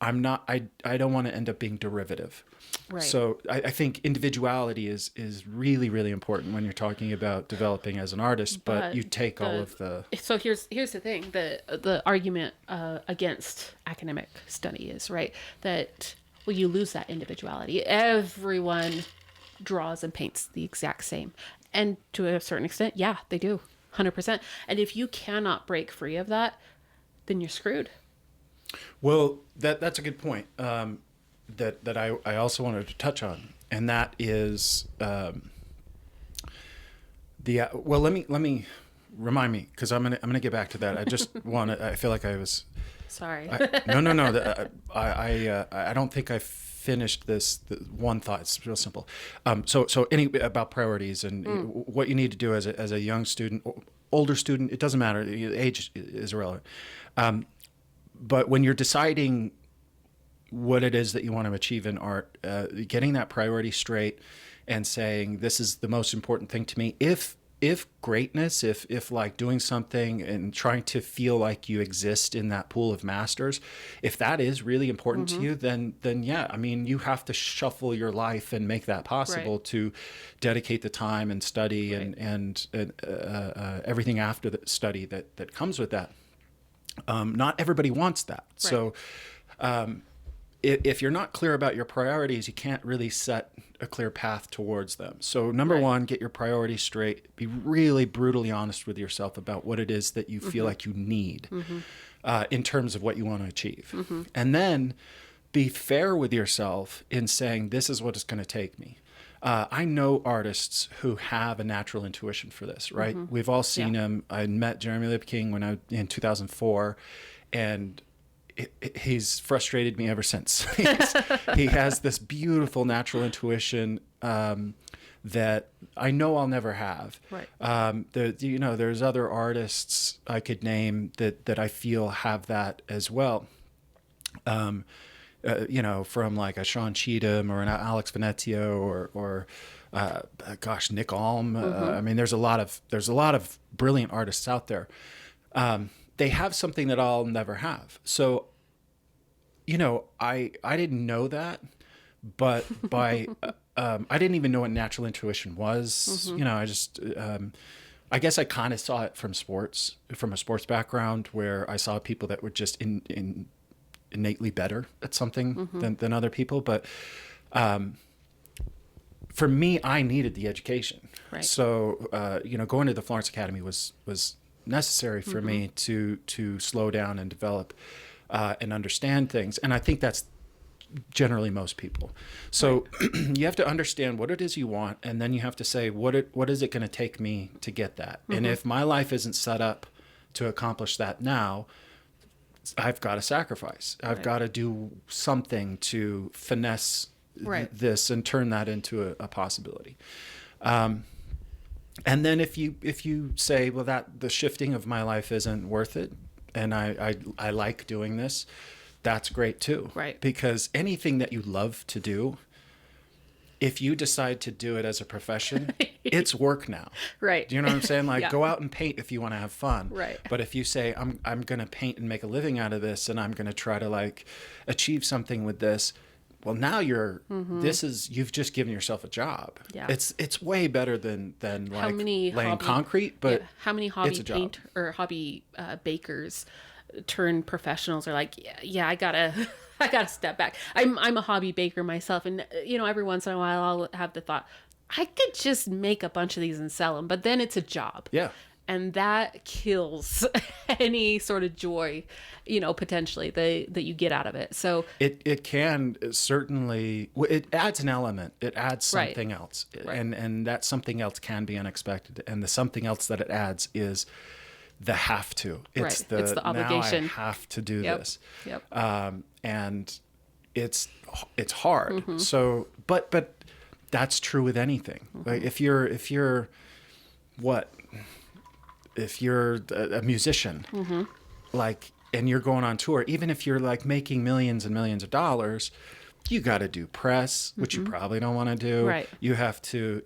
I don't want to end up being derivative. Right. So I think individuality is really, really important when you're talking about developing as an artist, but you take all of the... So here's the thing, the argument against academic study is, that, you lose that individuality. Everyone draws and paints the exact same. And to a certain extent, yeah, they do, 100%. And if you cannot break free of that, then you're screwed. Well, that's a good point. That I also wanted to touch on, and that is let me remind me, because I'm gonna get back to that. I just want to. I feel like I was. Sorry. No. I don't think I finished the one thought. It's real simple. So about priorities and what you need to do as a young student, older student. It doesn't matter. Age is irrelevant. But when you're deciding what it is that you want to achieve in art, getting that priority straight and saying, this is the most important thing to me. If greatness, if like doing something and trying to feel like you exist in that pool of masters, if that is really important to you, then yeah, I mean, you have to shuffle your life and make that possible to dedicate the time and study and everything after the study that comes with that. Not everybody wants that. So if you're not clear about your priorities, you can't really set a clear path towards them. So number one, get your priorities straight. Be really brutally honest with yourself about what it is that you feel like you need in terms of what you want to achieve. And then be fair with yourself in saying, this is what it's going to take me. I know artists who have a natural intuition for this, right? We've all seen him. I met Jeremy Lipking in 2004, and he's frustrated me ever since. He has this beautiful natural intuition that I know I'll never have. There's other artists I could name that I feel have that as well. From like a Sean Cheatham or an Alex Venezio or Nick Alm. I mean, there's a lot of brilliant artists out there. They have something that I'll never have. So, I didn't know that, but by I didn't even know what natural intuition was. I just I guess I kind of saw it from a sports background, where I saw people that were just innately better at something than other people. But for me, I needed the education. So, going to the Florence Academy was necessary for me to slow down and develop and understand things. And I think that's generally most people. So you have to understand what it is you want, and then you have to say, what is it going to take me to get that? And if my life isn't set up to accomplish that now, I've got to sacrifice. I've got to do something to finesse this and turn that into a possibility. And then if you say, well, that the shifting of my life isn't worth it, and I like doing this, that's great too. Because anything that you love to do, if you decide to do it as a profession, it's work now. Do you know what I'm saying? Like, go out and paint if you want to have fun. But if you say, I'm going to paint and make a living out of this, and I'm going to try to like achieve something with this, well, now you've just given yourself a job. It's way better than like laying concrete, but how many hobby bakers turn professionals are like, I gotta step back. I'm a hobby baker myself, and every once in a while I'll have the thought, I could just make a bunch of these and sell them, but then it's a job. And that kills any sort of joy, potentially that you get out of it. So it can certainly, it adds an element. It adds something else. And that something else can be unexpected. And the something else that it adds is the have to. It's the obligation. Now I have to do this. And it's hard. So, but that's true with anything. Like if you're a musician, like, and you're going on tour, even if you're like making millions and millions of dollars, you got to do press, which you probably don't want to do. You have to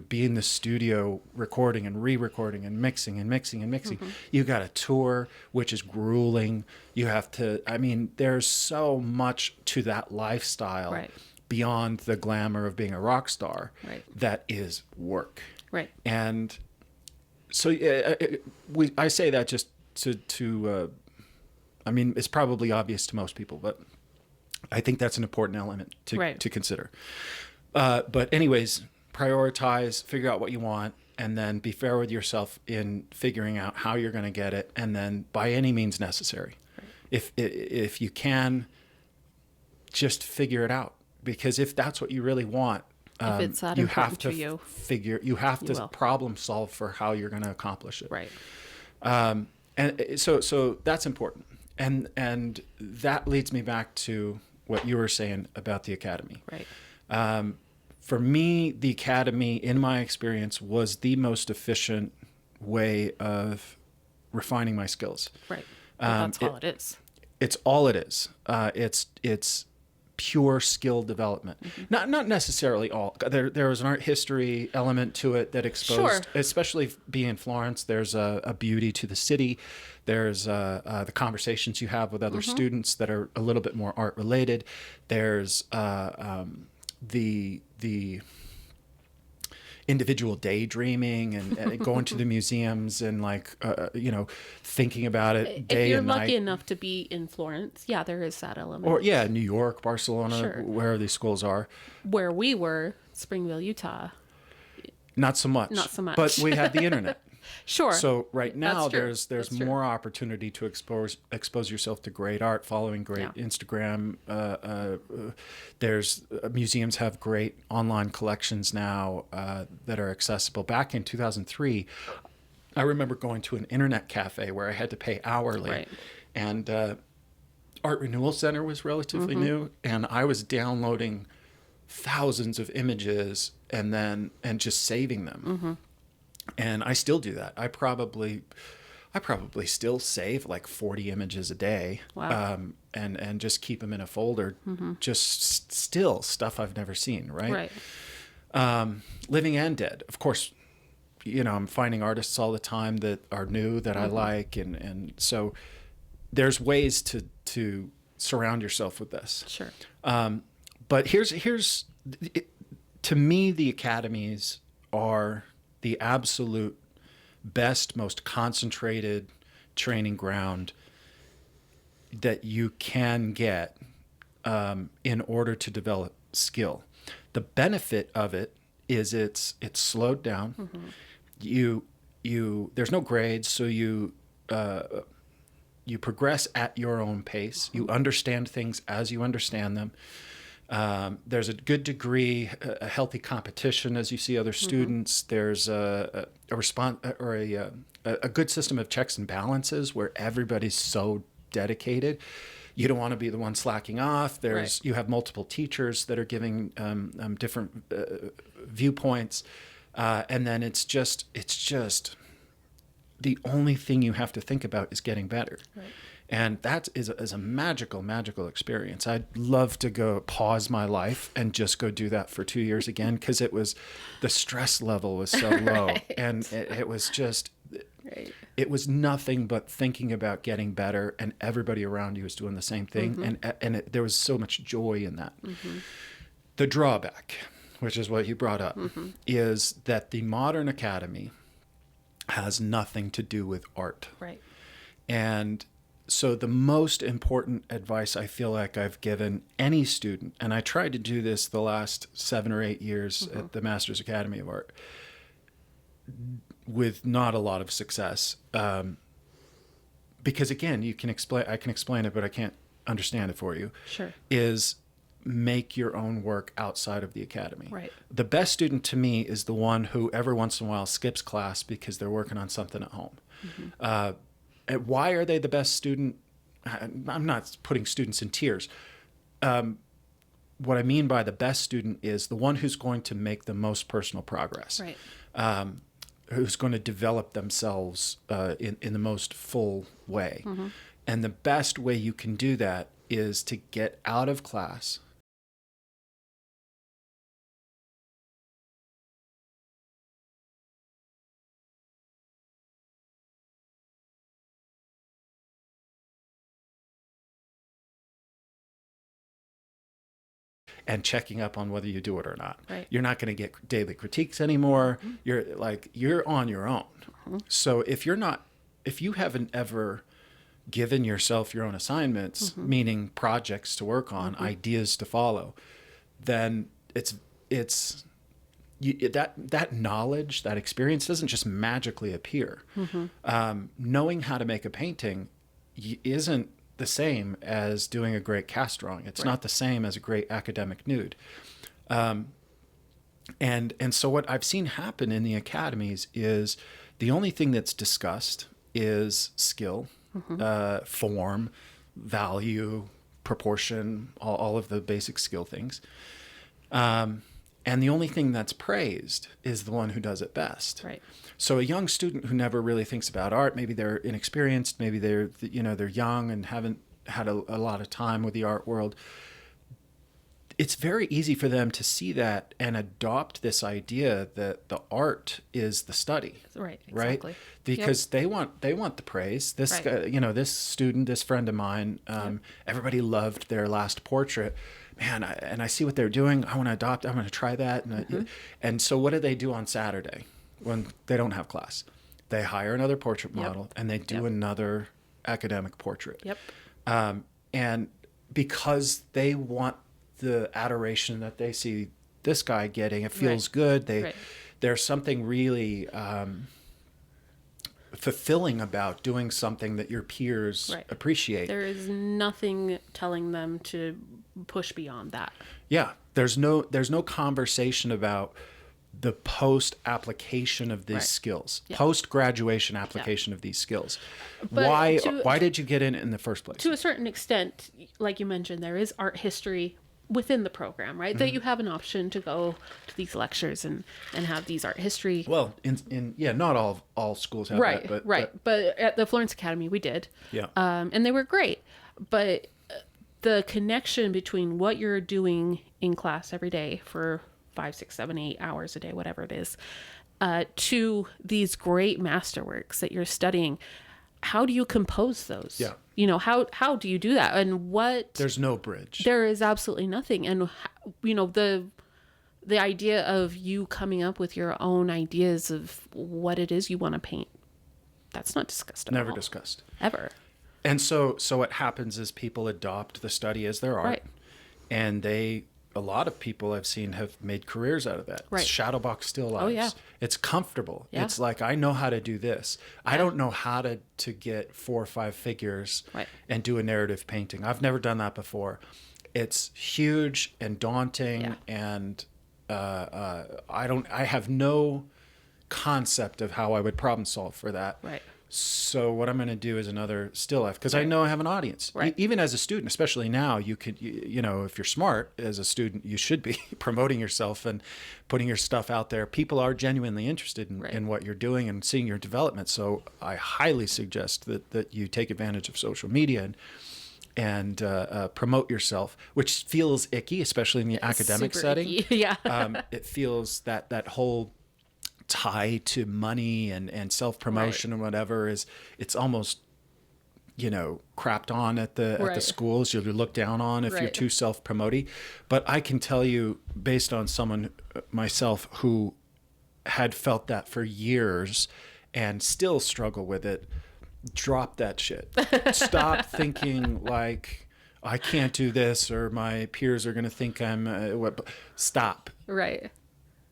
be in the studio recording and re-recording and mixing and mixing and mixing. You got to tour, which is grueling. You have to, I mean, there's so much to that lifestyle beyond the glamour of being a rock star that is work. And so I say that just to I mean, it's probably obvious to most people, but I think that's an important element to consider. But anyways, prioritize, figure out what you want, and then be fair with yourself in figuring out how you're going to get it, and then by any means necessary. If you can, just figure it out. Because if that's what you really want, If it's that you important have to to you, you have to will. problem solve for how you're going to accomplish it. Right. And so that's important. And that leads me back to what you were saying about the academy. Right. For me, the academy, in my experience, was the most efficient way of refining my skills. Right. Well, that's all it is. It's all it is. It's pure skill development. Not necessarily all. There was an art history element to it that exposed, especially being in Florence. There's a beauty to the city. There's the conversations you have with other students that are a little bit more art related. There's the individual daydreaming and going to the museums and thinking about it day and night. If you're lucky enough to be in Florence, yeah, there is that element. Or New York, Barcelona, where these schools are. Where we were, Springville, Utah. Not so much. Not so much. But we had the internet. Sure. So right now there's That's more opportunity to expose yourself to great art, following great Instagram. There's museums have great online collections now that are accessible. Back in 2003, I remember going to an internet cafe where I had to pay hourly, Right. and Art Renewal Center was relatively new, and I was downloading thousands of images and just saving them. And I still do that. I probably still save like 40 images a day. Wow. And just keep them in a folder. Just still stuff I've never seen, right? Right. Living and dead. Of course, I'm finding artists all the time that are new that I like. And so there's ways to surround yourself with this. Sure. But here's to me, the academies are the absolute best, most concentrated training ground that you can get in order to develop skill. The benefit of it is it's slowed down. There's no grades, so you progress at your own pace. You understand things as you understand them. There's a good degree, a healthy competition as you see other students. There's a response or a good system of checks and balances where everybody's so dedicated. You don't want to be the one slacking off. You have multiple teachers that are giving different viewpoints, and then it's just the only thing you have to think about is getting better. Right. And that is a magical, magical experience. I'd love to go pause my life and just go do that for 2 years again, because the stress level was so low. And it was just, it was nothing but thinking about getting better, and everybody around you was doing the same thing. And there was so much joy in that. The drawback, which is what you brought up, is that the modern academy has nothing to do with art. Right. And so the most important advice I feel like I've given any student, and I tried to do this the last 7 or 8 years at the Masters Academy of Art with not a lot of success, because again, I can explain it, but I can't understand it for you. Sure. Is make your own work outside of the academy. Right. The best student to me is the one who every once in a while skips class because they're working on something at home. And why are they the best student? I'm not putting students in tiers. What I mean by the best student is the one who's going to make the most personal progress. Right. Who's going to develop themselves in the most full way. And the best way you can do that is to get out of class, and checking up on whether you do it or not. Right. You're not going to get daily critiques anymore. You're on your own. So if you haven't ever given yourself your own assignments, meaning projects to work on, ideas to follow, then that knowledge, that experience doesn't just magically appear. Knowing how to make a painting isn't the same as doing a great cast drawing. It's not the same as a great academic nude. And so what I've seen happen in the academies is the only thing that's discussed is skill, form, value, proportion, all of the basic skill things. And the only thing that's praised is the one who does it best. Right. So a young student who never really thinks about art, maybe they're inexperienced, maybe they're young and haven't had a lot of time with the art world. It's very easy for them to see that and adopt this idea that the art is the study. Right. Exactly. Right? Because they want the praise. This Right. guy, this student, this friend of mine, everybody loved their last portrait. Man, I see what they're doing. I want to adopt. I want to try that. And so what do they do on Saturday when they don't have class? They hire another portrait model and they do another academic portrait. Yep. And because they want the adoration that they see this guy getting, it feels good. There's something really fulfilling about doing something that your peers appreciate. There is nothing telling them to push beyond that. Yeah, there's no conversation about the post application of these skills, post graduation application of these skills. But why did you get in the first place? To a certain extent, like you mentioned, there is art history within the program, right? That you have an option to go to these lectures and have these art history. Well, not all schools have that, but at the Florence Academy we did. Yeah. And they were great, but the connection between what you're doing in class every day for 5, 6, 7, 8 hours a day, whatever it is, to these great masterworks that you're studying, how do you compose those? Yeah. How do you do that? And there's no bridge. There is absolutely nothing. And, the idea of you coming up with your own ideas of what it is you want to paint, that's not discussed at all. Never discussed. Ever. And so what happens is people adopt the study as their art. Right. And a lot of people I've seen have made careers out of that. Right. Shadowbox still lives. Oh, yeah. It's comfortable. Yeah. It's like, I know how to do this. I don't know how to get 4 or 5 figures and do a narrative painting. I've never done that before. It's huge and daunting, and I have no concept of how I would problem solve for that. Right. So what I'm going to do is another still life, because I know I have an audience. Right. Even as a student, especially now, you could, if you're smart as a student, you should be promoting yourself and putting your stuff out there. People are genuinely interested in what you're doing and seeing your development. So I highly suggest that you take advantage of social media and promote yourself, which feels icky, especially in the academic setting. Yeah. It feels that whole tie to money and self-promotion and whatever it's almost crapped on at the schools. You're looked down on if you're too self-promoting. But I can tell you, based on someone myself who had felt that for years and still struggle with it, drop that shit. Stop thinking like, I can't do this or my peers are going to think I'm stop. Right.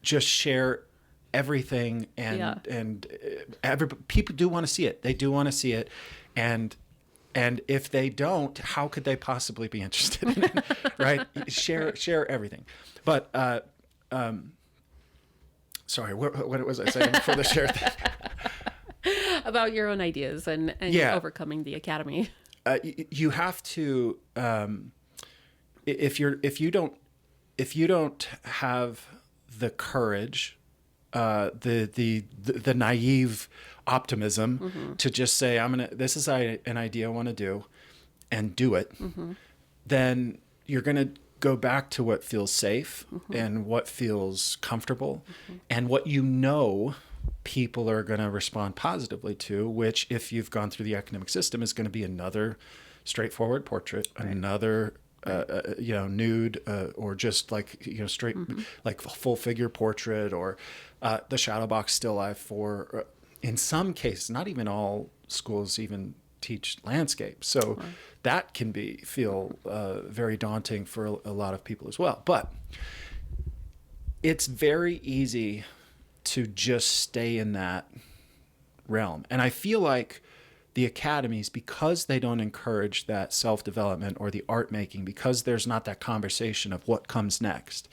Just share everything, and people do want to see it. They do want to see it, and if they don't, how could they possibly be interested in it? Right? Share everything. But sorry, what was I saying before the share thing? About your own ideas and overcoming the academy. You have to if you don't have the courage, the naive optimism to just say, this is an idea I want to do, and do it, then you're gonna go back to what feels safe and what feels comfortable, and what people are going to respond positively to, which, if you've gone through the academic system, is going to be another straightforward portrait, another nude, or just like, straight, like full figure portrait, or the shadow box still life for, in some cases, not even all schools even teach landscape. So that can feel very daunting for a lot of people as well. But it's very easy to just stay in that realm. And I feel like the academies, because they don't encourage that self-development or the art making, because there's not that conversation of what comes next,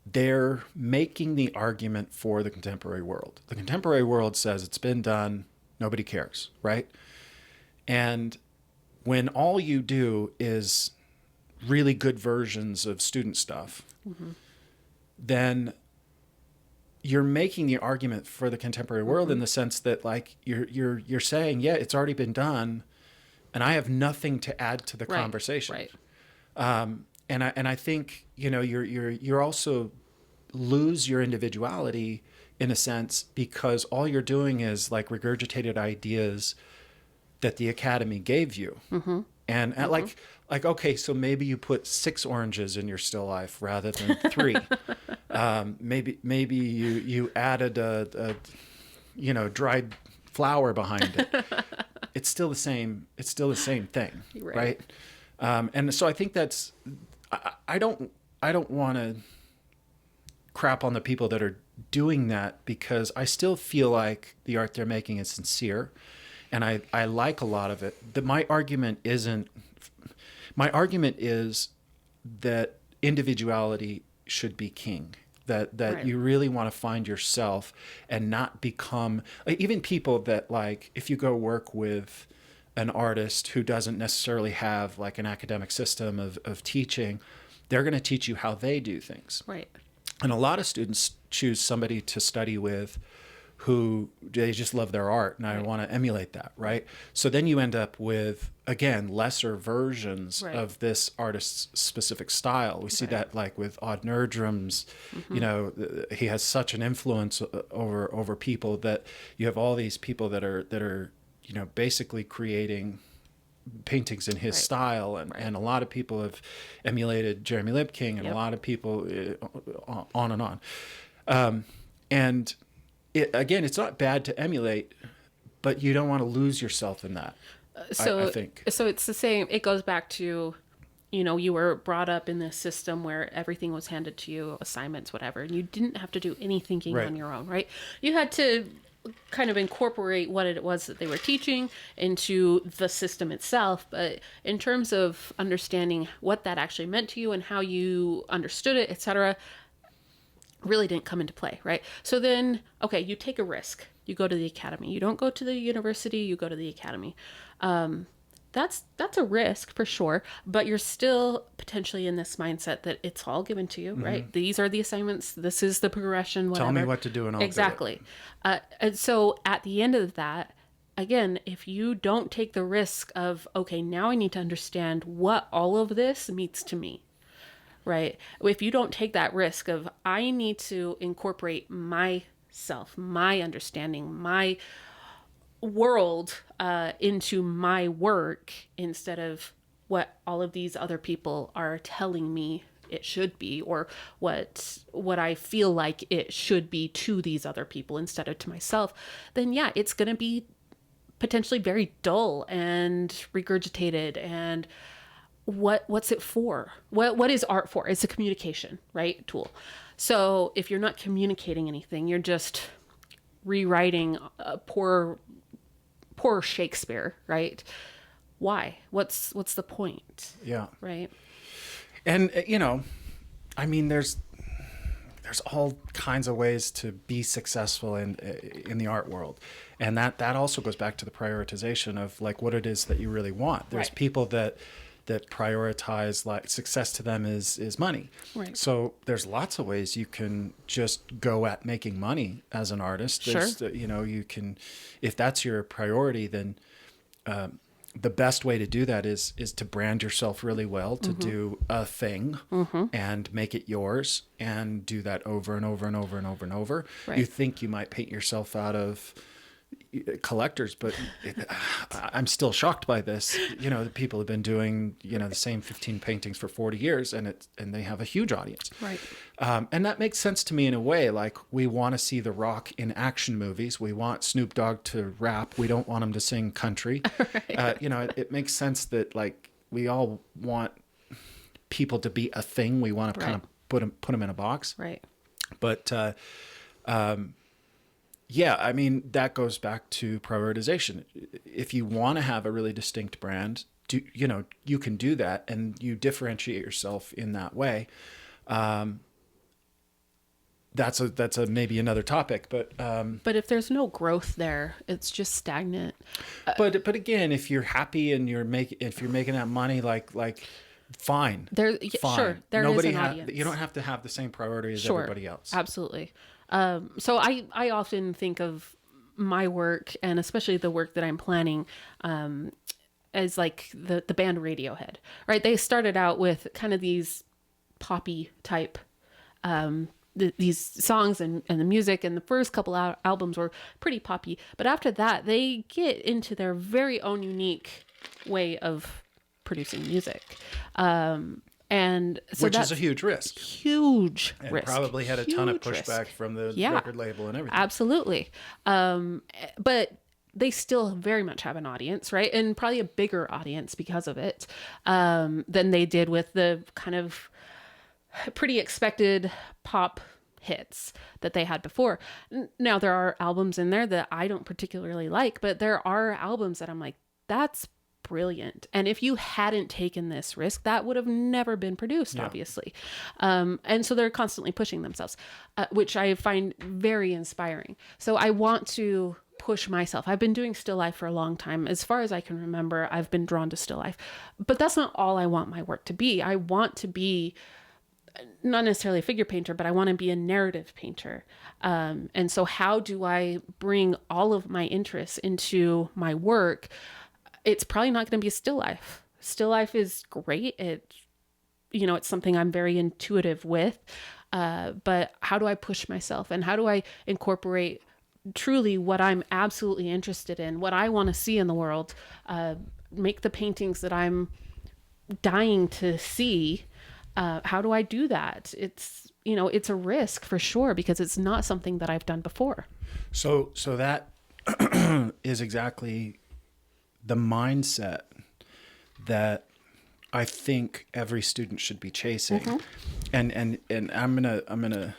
they're making the argument for the contemporary world. The contemporary world says it's been done, nobody cares, right? And when all you do is really good versions of student stuff, then you're making the argument for the contemporary world in the sense that like you're saying, yeah, it's already been done, and I have nothing to add to the conversation. Right. And I think, you know, you're also lose your individuality in a sense, because all you're doing is like regurgitated ideas that the academy gave you. And like, okay, so maybe you put 6 oranges in your still life rather than 3. Maybe you added a you know, dried flower behind it. It's still the same thing, right? And so I think that's, I don't want to crap on the people that are doing that, because I still feel like the art they're making is sincere, and I like a lot of it. My argument is that individuality should be king. That you really want to find yourself and not become, even people that, like, if you go work with an artist who doesn't necessarily have like an academic system of teaching, they're going to teach you how they do things. Right. And a lot of students choose somebody to study with who they just love their art, and I want to emulate that, right? So then you end up with, again, lesser versions of this artist's specific style. We see that like with Odd Nerdrum's, you know, he has such an influence over people that you have all these people that are, you know, basically creating paintings in his style, and a lot of people have emulated Jeremy Lipking, and a lot of people on and on. And again, it's not bad to emulate, but you don't want to lose yourself in that. I think. So it's the same. It goes back to, you know, you were brought up in this system where everything was handed to you, assignments, whatever, and you didn't have to do any thinking on your own, right? You had to kind of incorporate what it was that they were teaching into the system itself. But in terms of understanding what that actually meant to you and how you understood it, etc., really didn't come into play, right? So then, okay, you take a risk. You go to the academy. You don't go to the university, you go to the academy. That's a risk for sure, but you're still potentially in this mindset that it's all given to you, right? These are the assignments. This is the progression, whatever. Tell me what to do and I'll exactly. do it. And so at the end of that, again, if you don't take the risk of, okay, now I need to understand what all of this means to me, right? If you don't take that risk of, I need to incorporate myself, my understanding, my world into my work instead of what all of these other people are telling me it should be, or what I feel like it should be to these other people instead of to myself, then yeah, it's going to be potentially very dull and regurgitated. And what's it for? What is art for? It's a communication, right? Tool. So if you're not communicating anything, you're just rewriting a poor Shakespeare, right? Why? What's the point? Yeah. Right. And you know, I mean, there's all kinds of ways to be successful in the art world, and that also goes back to the prioritization of like what it is that you really want. There's people that prioritize, like, success to them is money. Right. So there's lots of ways you can just go at making money as an artist. There's, you know, you can, if that's your priority, then the best way to do that is to brand yourself really well, to do a thing and make it yours, and do that over and over and over and over and over. Right. You think you might paint yourself out of collectors, but I'm still shocked by this. You know, the people have been doing, you know, the same 15 paintings for 40 years, and they have a huge audience. Right. And that makes sense to me in a way. Like, we want to see The Rock in action movies. We want Snoop Dogg to rap. We don't want him to sing country. Right. You know, it makes sense that, like, we all want people to be a thing. We want to kind of put them in a box. Right. But yeah, I mean, that goes back to prioritization. If you want to have a really distinct brand, you know, you can do that, and you differentiate yourself in that way. that's a maybe another topic, But if there's no growth there, it's just stagnant. but again, if you're happy and if you're making that money, like fine, There, fine. sure, there is an audience. You don't have to have the same priority as Sure, everybody else. absolutely. So I often think of my work, and especially the work that I'm planning, as like the band Radiohead, right? They started out with kind of these poppy type these songs and the music, and the first couple albums were pretty poppy, but after that they get into their very own unique way of producing music, and so Which that's is a huge risk. huge And risk. probably had a ton of Huge pushback risk. from the Yeah. record label and everything. Absolutely. But they still very much have an audience, right? And probably a bigger audience because of it, than they did with the kind of pretty expected pop hits that they had before. Now, there are albums in there that I don't particularly like, but there are albums that I'm like, that's brilliant. And if you hadn't taken this risk, that would have never been produced, obviously. And so they're constantly pushing themselves, which I find very inspiring. So I want to push myself. I've been doing still life for a long time. As far as I can remember, I've been drawn to still life. But that's not all I want my work to be. I want to be not necessarily a figure painter, but I want to be a narrative painter. And so how do I bring all of my interests into my work? It's probably not going to be still life. Still life is great. It's something I'm very intuitive with. But how do I push myself, and how do I incorporate truly what I'm absolutely interested in, what I want to see in the world, make the paintings that I'm dying to see? How do I do that? It's a risk for sure, because it's not something that I've done before. So that is exactly the mindset that I think every student should be chasing. And I'm gonna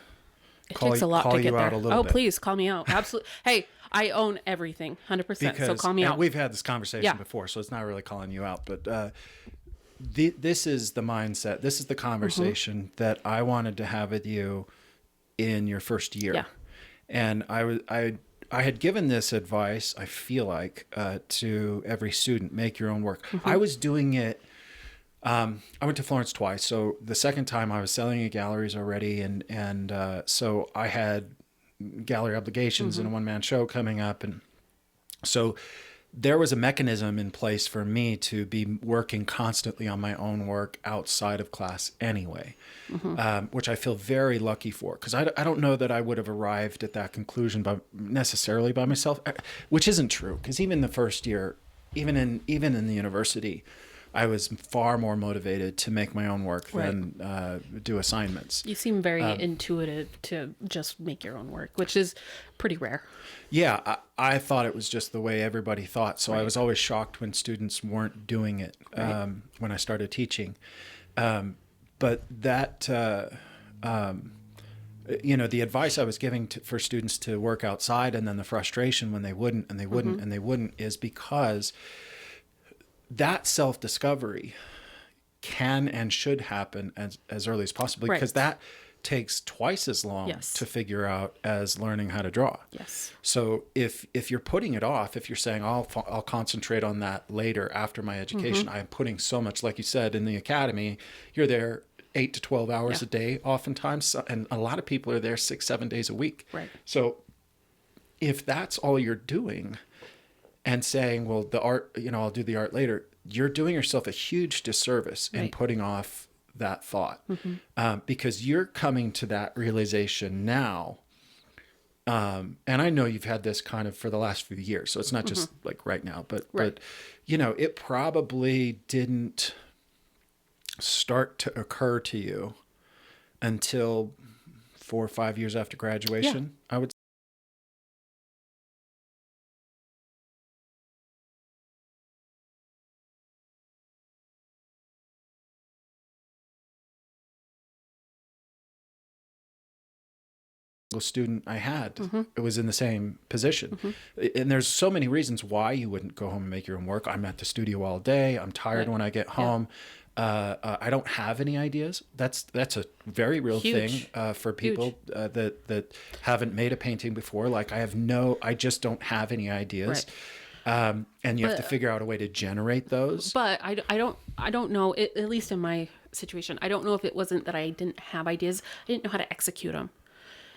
It takes a lot call to get you there. out a little bit. Please call me out. Absolutely. Hey, I own everything, 100%. So call me and out. we've had this conversation Yeah. before, so it's not really calling you out, but this is the mindset. This is the conversation that I wanted to have with you in your first year. Yeah. And I had given this advice, I feel like, to every student: make your own work. I was doing it. I went to Florence twice. So the second time I was selling at galleries already. And so I had gallery obligations and a one-man show coming up. And so there was a mechanism in place for me to be working constantly on my own work outside of class anyway, which I feel very lucky for, because I don't know that I would have arrived at that conclusion necessarily by myself, which isn't true, because even the first year, even in the university, I was far more motivated to make my own work than do assignments. You seem very intuitive to just make your own work, which is pretty rare. Yeah, I thought it was just the way everybody thought. So I was always shocked when students weren't doing it when I started teaching. But that, the advice I was giving for students to work outside, and then the frustration when they wouldn't and they wouldn't and they wouldn't, is because that self-discovery can and should happen as early as possible, because that takes twice as long to figure out as learning how to draw. Yes. So if you're putting it off, if you're saying, I'll concentrate on that later after my education, I'm putting so much, like you said, in the academy, you're there 8 to 12 hours a day oftentimes, and a lot of people are there 6-7 days a week. Right. So if that's all you're doing, and saying, well, the art, I'll do the art later, you're doing yourself a huge disservice in putting off that thought, because you're coming to that realization now. And I know you've had this kind of for the last few years, so it's not just like right now, but it probably didn't start to occur to you until 4 or 5 years after graduation, I would. Student I had, it was in the same position. And there's so many reasons why you wouldn't go home and make your own work. I'm at the studio all day. I'm tired when I get home. I don't have any ideas. That's a very real Huge. thing for people that haven't made a painting before. Like I just don't have any ideas. And you have to figure out a way to generate those. But I don't know, at least in my situation, I don't know if it wasn't that I didn't have ideas. I didn't know how to execute them.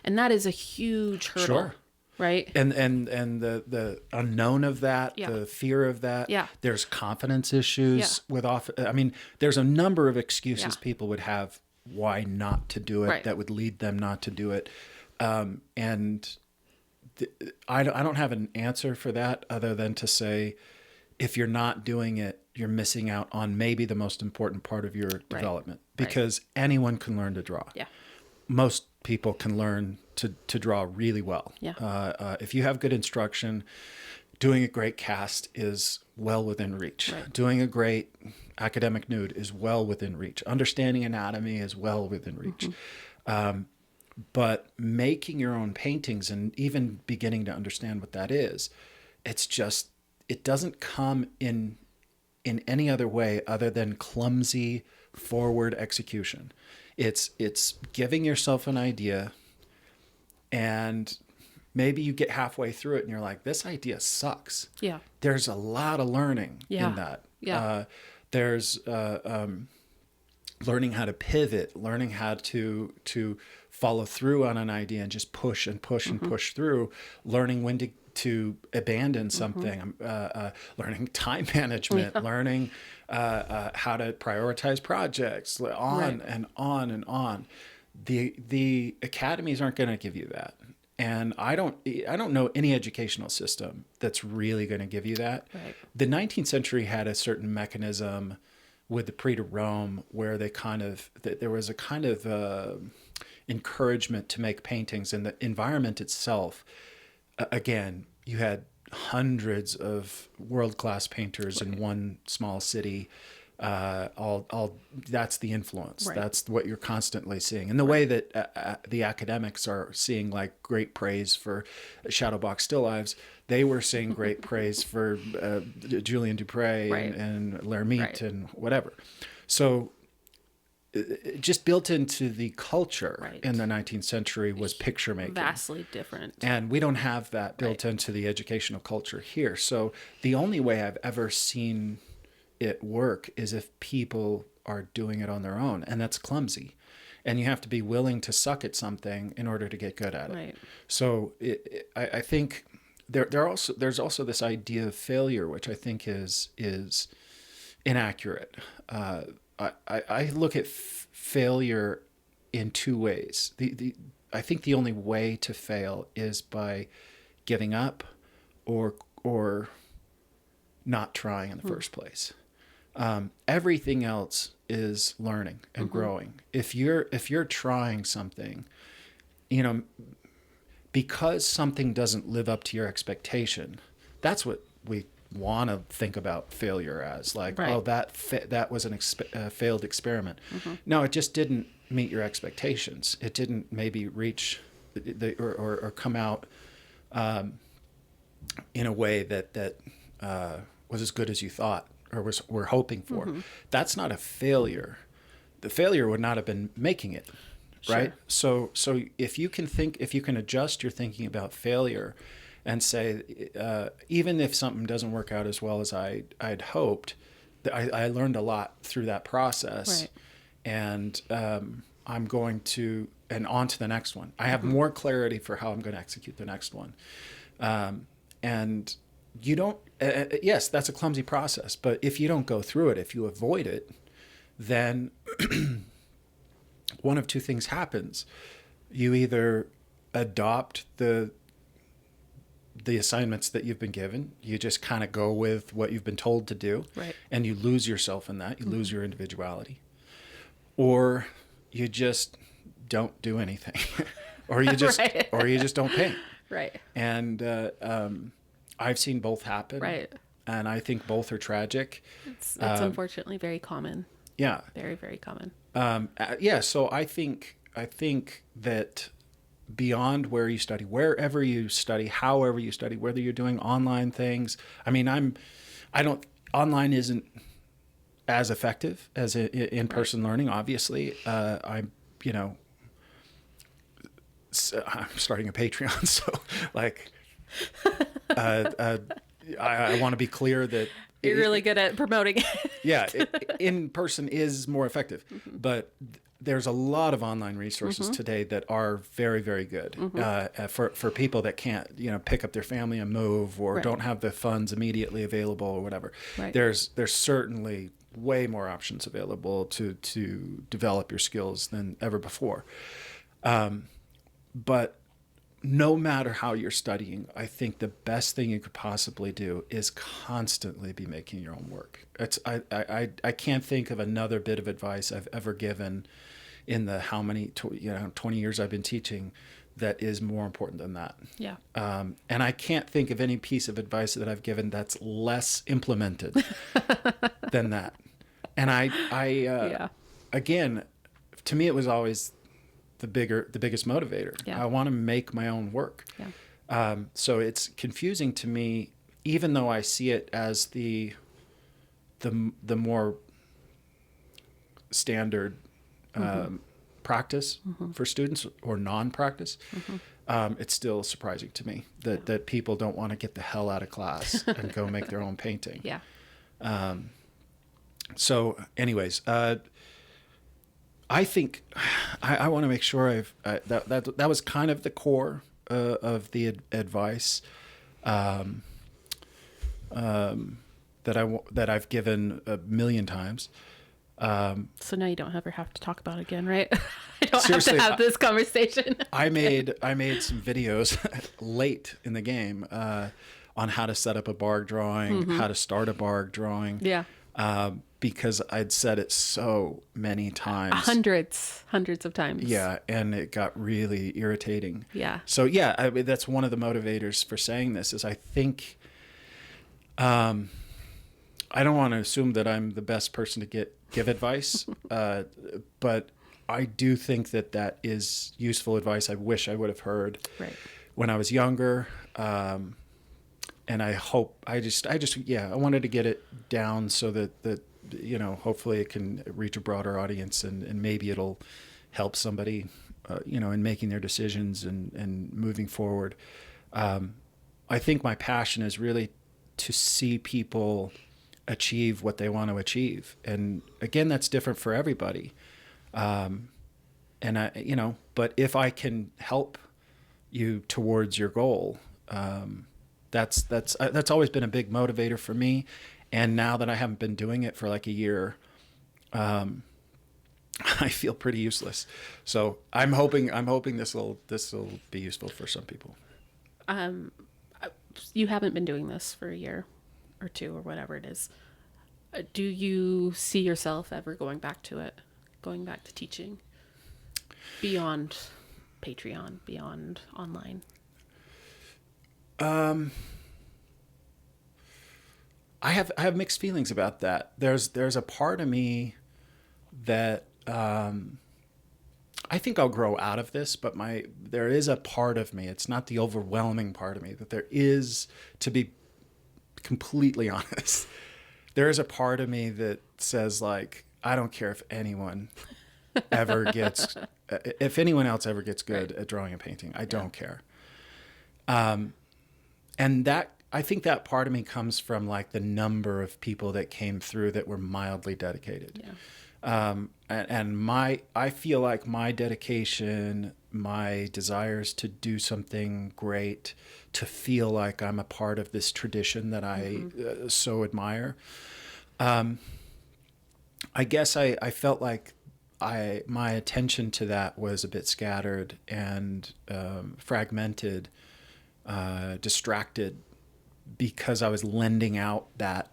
And that is a huge hurdle. Sure. Right. And the unknown of that, the fear of that. Yeah. There's confidence issues I mean, there's a number of excuses Yeah. people would have why not to do it that would lead them not to do it. And I don't have an answer for that other than to say, if you're not doing it, you're missing out on maybe the most important part of your development, because anyone can learn to draw. Yeah. Most people can learn to draw really well. Yeah. If you have good instruction, doing a great cast is well within reach. Right. Doing a great academic nude is well within reach. Understanding anatomy is well within reach. But making your own paintings and even beginning to understand what that is, it doesn't come in any other way other than clumsy forward execution. It's giving yourself an idea, and maybe you get halfway through it and you're like, this idea sucks. Yeah. There's a lot of learning in that. Yeah. There's learning how to pivot, learning how to follow through on an idea and just push and push and push through, learning when to abandon something, learning time management, learning how to prioritize projects, on and on and on. The academies aren't going to give you that. And I don't know any educational system that's really going to give you that. Right. The 19th century had a certain mechanism with the Prix de Rome where there was a kind of encouragement to make paintings, and the environment itself, again, you had hundreds of world-class painters in one small city. All that's the influence. Right. That's what you're constantly seeing. And the way that the academics are seeing like great praise for shadow box still lives, they were seeing great praise for Julien Dupre and L'Hermite and whatever. So just built into the culture in the 19th century was picture making. Vastly different. And we don't have that built into the educational culture here. So the only way I've ever seen it work is if people are doing it on their own, and that's clumsy. And you have to be willing to suck at something in order to get good at it. Right. So I think there's also this idea of failure, which I think is inaccurate. I look at failure in two ways. I think the only way to fail is by giving up or not trying in the first place. Everything else is learning and growing. If you're trying something, because something doesn't live up to your expectation, that's what we want to think about failure as, like, oh, that was a failed experiment. No, it just didn't meet your expectations. It didn't maybe reach or come out in a way that was as good as you thought or were hoping for. That's not a failure. The failure would not have been making it, right? So if you can adjust your thinking about failure and say, even if something doesn't work out as well as I'd hoped, I learned a lot through that process, and I'm going to, and on to the next one. I have more clarity for how I'm going to execute the next one. And you don't, yes, that's a clumsy process, but if you don't go through it, if you avoid it, then one of two things happens. You either adopt the assignments that you've been given, you just kind of go with what you've been told to do, and you lose yourself in that, you lose your individuality, or you just don't do anything, or you just or you just don't paint. And I've seen both happen, and I think both are tragic. It's unfortunately very common. Yeah, very, very common. So I think that beyond where you study, wherever you study, however you study, whether you're doing online things, I mean, online isn't as effective as in-person learning. Obviously, I'm, I'm starting a Patreon, so like, I want to be clear that You're really good at promoting it. yeah, in person is more effective, but there's a lot of online resources today that are very, very good for people that can't, pick up their family and move, or don't have the funds immediately available or whatever. Right. There's certainly way more options available to develop your skills than ever before. But no matter how you're studying, I think the best thing you could possibly do is constantly be making your own work. I can't think of another bit of advice I've ever given in the 20 years I've been teaching that is more important than that. Yeah. And I can't think of any piece of advice that I've given that's less implemented than that. And again, to me, it was always the biggest motivator. Yeah. I want to make my own work. Yeah. So it's confusing to me, even though I see it as the more standard practice for students, or non-practice. It's still surprising to me that people don't want to get the hell out of class and go make their own painting. Yeah. So anyways, I think I want to make sure that was kind of the core of the advice that I've given a million times. So now you don't ever have to talk about it again, right? I don't Seriously, have to have this conversation. I made some videos late in the game on how to set up a barg drawing, how to start a barg drawing. Yeah. Because I'd said it so many times. Hundreds of times. Yeah, and it got really irritating. Yeah. So yeah, I mean, that's one of the motivators for saying this is I think I don't want to assume that I'm the best person to give advice, but I do think that is useful advice I wish I would have heard when I was younger. And I hope I wanted to get it down so that hopefully it can reach a broader audience and maybe it'll help somebody, in making their decisions and moving forward. I think my passion is really to see people achieve what they want to achieve. And again, that's different for everybody. And but if I can help you towards your goal, that's always been a big motivator for me. And now that I haven't been doing it for like a year, I feel pretty useless. So I'm hoping this will be useful for some people. You haven't been doing this for a year or two or whatever it is. Do you see yourself ever going back to teaching beyond Patreon, beyond online? I have mixed feelings about that. There's a part of me that I think I'll grow out of this, but there is a part of me. It's not the overwhelming part of me, but there is, to be completely honest, there is a part of me that says like, I don't care if anyone ever gets, if anyone else ever gets good at drawing and painting, I don't care. And that, I think that part of me comes from like the number of people that came through that were mildly dedicated. Yeah. And I feel like my dedication, my desires to do something great, to feel like I'm a part of this tradition that I so admire. I guess I felt like my attention to that was a bit scattered and fragmented, distracted, because I was lending out that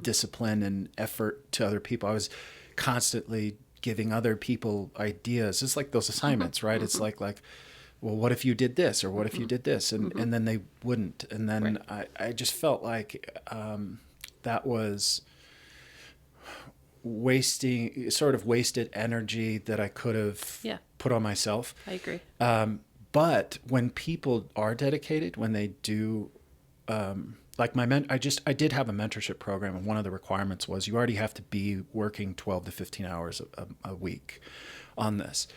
discipline and effort to other people. I was constantly giving other people ideas. It's like those assignments, right? It's like, well, what if you did this, or what if you did this? And then they wouldn't. And then I just felt like that was wasted energy that I could have put on myself. I agree. But when people are dedicated, when they do like I did have a mentorship program, and one of the requirements was you already have to be working 12 to 15 hours a week on this.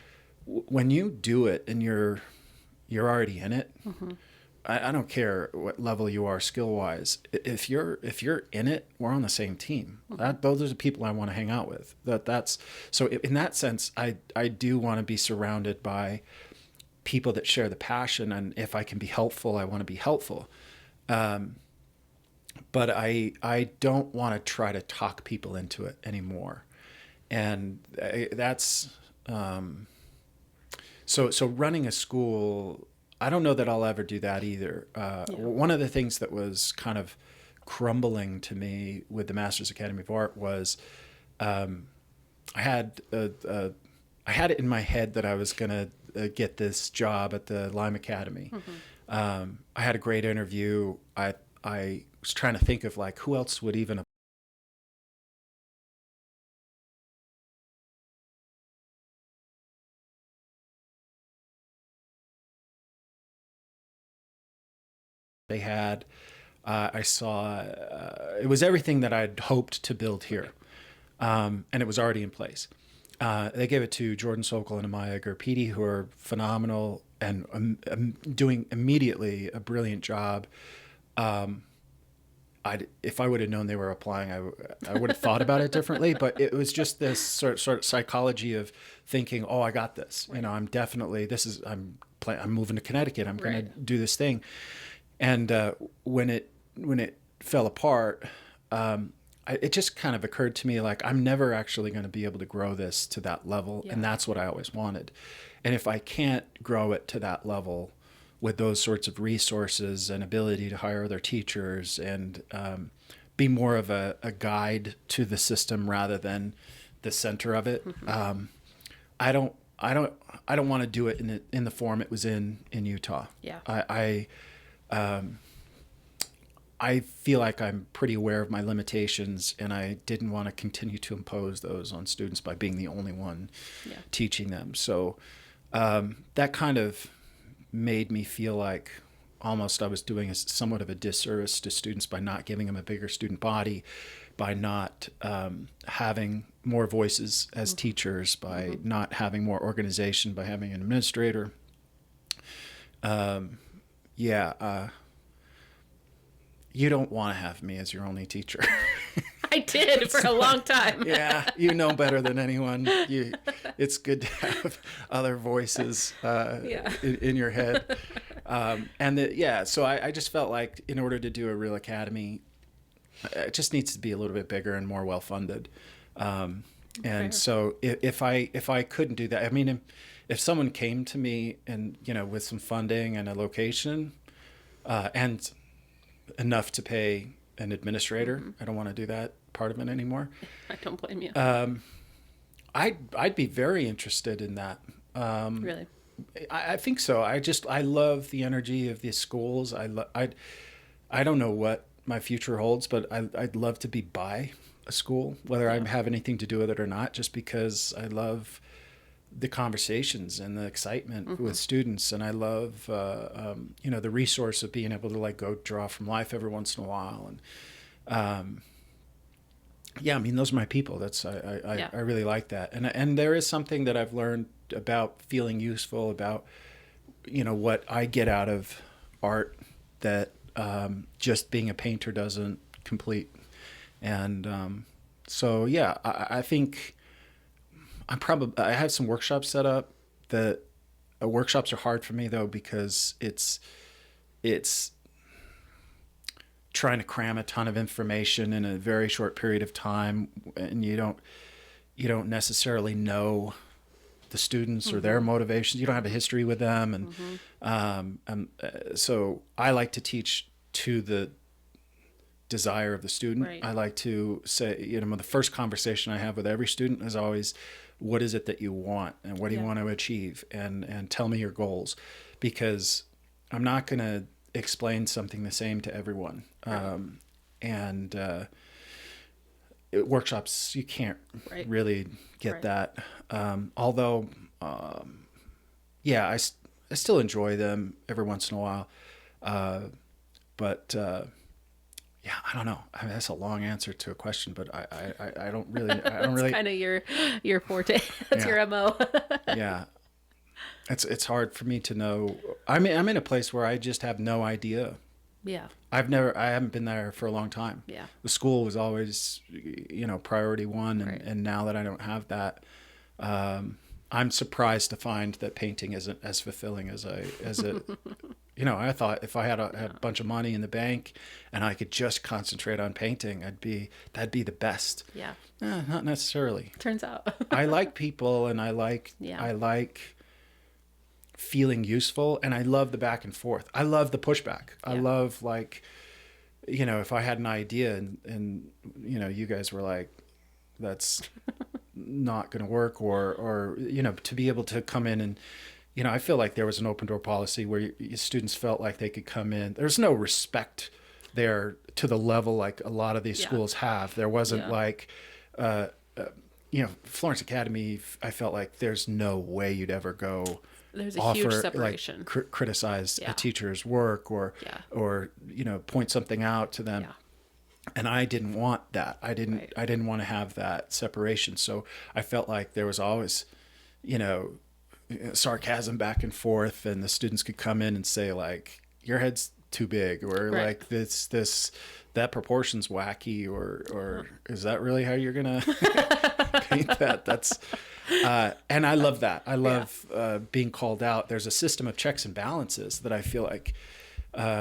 When you do it and you're already in it, I don't care what level you are skill wise. If you're in it, we're on the same team. Those are the people I want to hang out with. That's so in that sense, I do want to be surrounded by people that share the passion, and if I can be helpful, I want to be helpful. But I don't want to try to talk people into it anymore, and that's so running a school. I don't know that I'll ever do that either. One of the things that was kind of crumbling to me with the Masters Academy of Art was I had it in my head that I was going to get this job at the Lime Academy. I had a great interview. I was trying to think of like who else would even. They had. I saw it was everything that I'd hoped to build here, and it was already in place. They gave it to Jordan Sokol and Amaya Gurpiti, who are phenomenal and doing immediately a brilliant job. If I would have known they were applying, I would have thought about it differently. But it was just this sort of psychology of thinking, "Oh, I got this. You know, I'm definitely I'm moving to Connecticut. I'm going to do this thing." And when it fell apart, it just kind of occurred to me like I'm never actually going to be able to grow this to that level, and that's what I always wanted. And if I can't grow it to that level with those sorts of resources and ability to hire other teachers and be more of a guide to the system rather than the center of it, I don't want to do it in the form it was in Utah. I feel like I'm pretty aware of my limitations, and I didn't want to continue to impose those on students by being the only one teaching them. So that kind of made me feel like almost I was doing somewhat of a disservice to students by not giving them a bigger student body, by not having more voices as teachers, by not having more organization, by having an administrator. You don't want to have me as your only teacher. I did for a long time. Yeah, you know better than anyone. It's good to have other voices in your head. So I just felt like in order to do a real academy, it just needs to be a little bit bigger and more well-funded. So if I couldn't do that, I mean, if someone came to me and, with some funding and a location and enough to pay an administrator, I don't want to do that part of it anymore. I don't blame you. I'd be very interested in that. Really? I think so. I love the energy of these schools. I don't know what my future holds, but I'd love to be by a school, whether I have anything to do with it or not, just because I love the conversations and the excitement with students, and I love the resource of being able to like go draw from life every once in a while, and I mean those are my people. That's I really like that, and there is something that I've learned about feeling useful, about what I get out of art that just being a painter doesn't complete, and I think. I have some workshops set up. Workshops are hard for me though, because it's trying to cram a ton of information in a very short period of time, and you don't necessarily know the students or their motivations. You don't have a history with them, and so I like to teach to the desire of the student. Right. I like to say, the first conversation I have with every student is always, what is it that you want, and what do you want to achieve, and tell me your goals, because I'm not going to explain something the same to everyone. Workshops, you can't really get that. Although, I still enjoy them every once in a while. But Yeah, I don't know. I mean, that's a long answer to a question, but I don't really, I don't That's really, kind of your forte. That's yeah, your MO. yeah. It's hard for me to know. I'm in a place where I just have no idea. Yeah. I haven't been there for a long time. Yeah. The school was always, priority one. Right. And now that I don't have that, I'm surprised to find that painting isn't as fulfilling as it, I thought if I had a bunch of money in the bank and I could just concentrate on painting, that'd be the best. Yeah. Not necessarily. Turns out. I like people and Yeah. I like feeling useful, and I love the back and forth. I love the pushback. I love, like, if I had an idea and you guys were like, that's not going to work, or to be able to come in and I feel like there was an open door policy where students felt like they could come in. There's no respect there to the level like a lot of these schools have. There wasn't like Florence Academy, I felt like there's no way you'd ever go There's a huge separation. Like, criticize a teacher's work or point something out to them. And I didn't want that. I didn't want to have that separation. So I felt like there was always, sarcasm back and forth, and the students could come in and say, like, your head's too big, or like that proportion's wacky, or is that really how you're gonna paint that? That's and I love that. I love being called out. There's a system of checks and balances that I feel like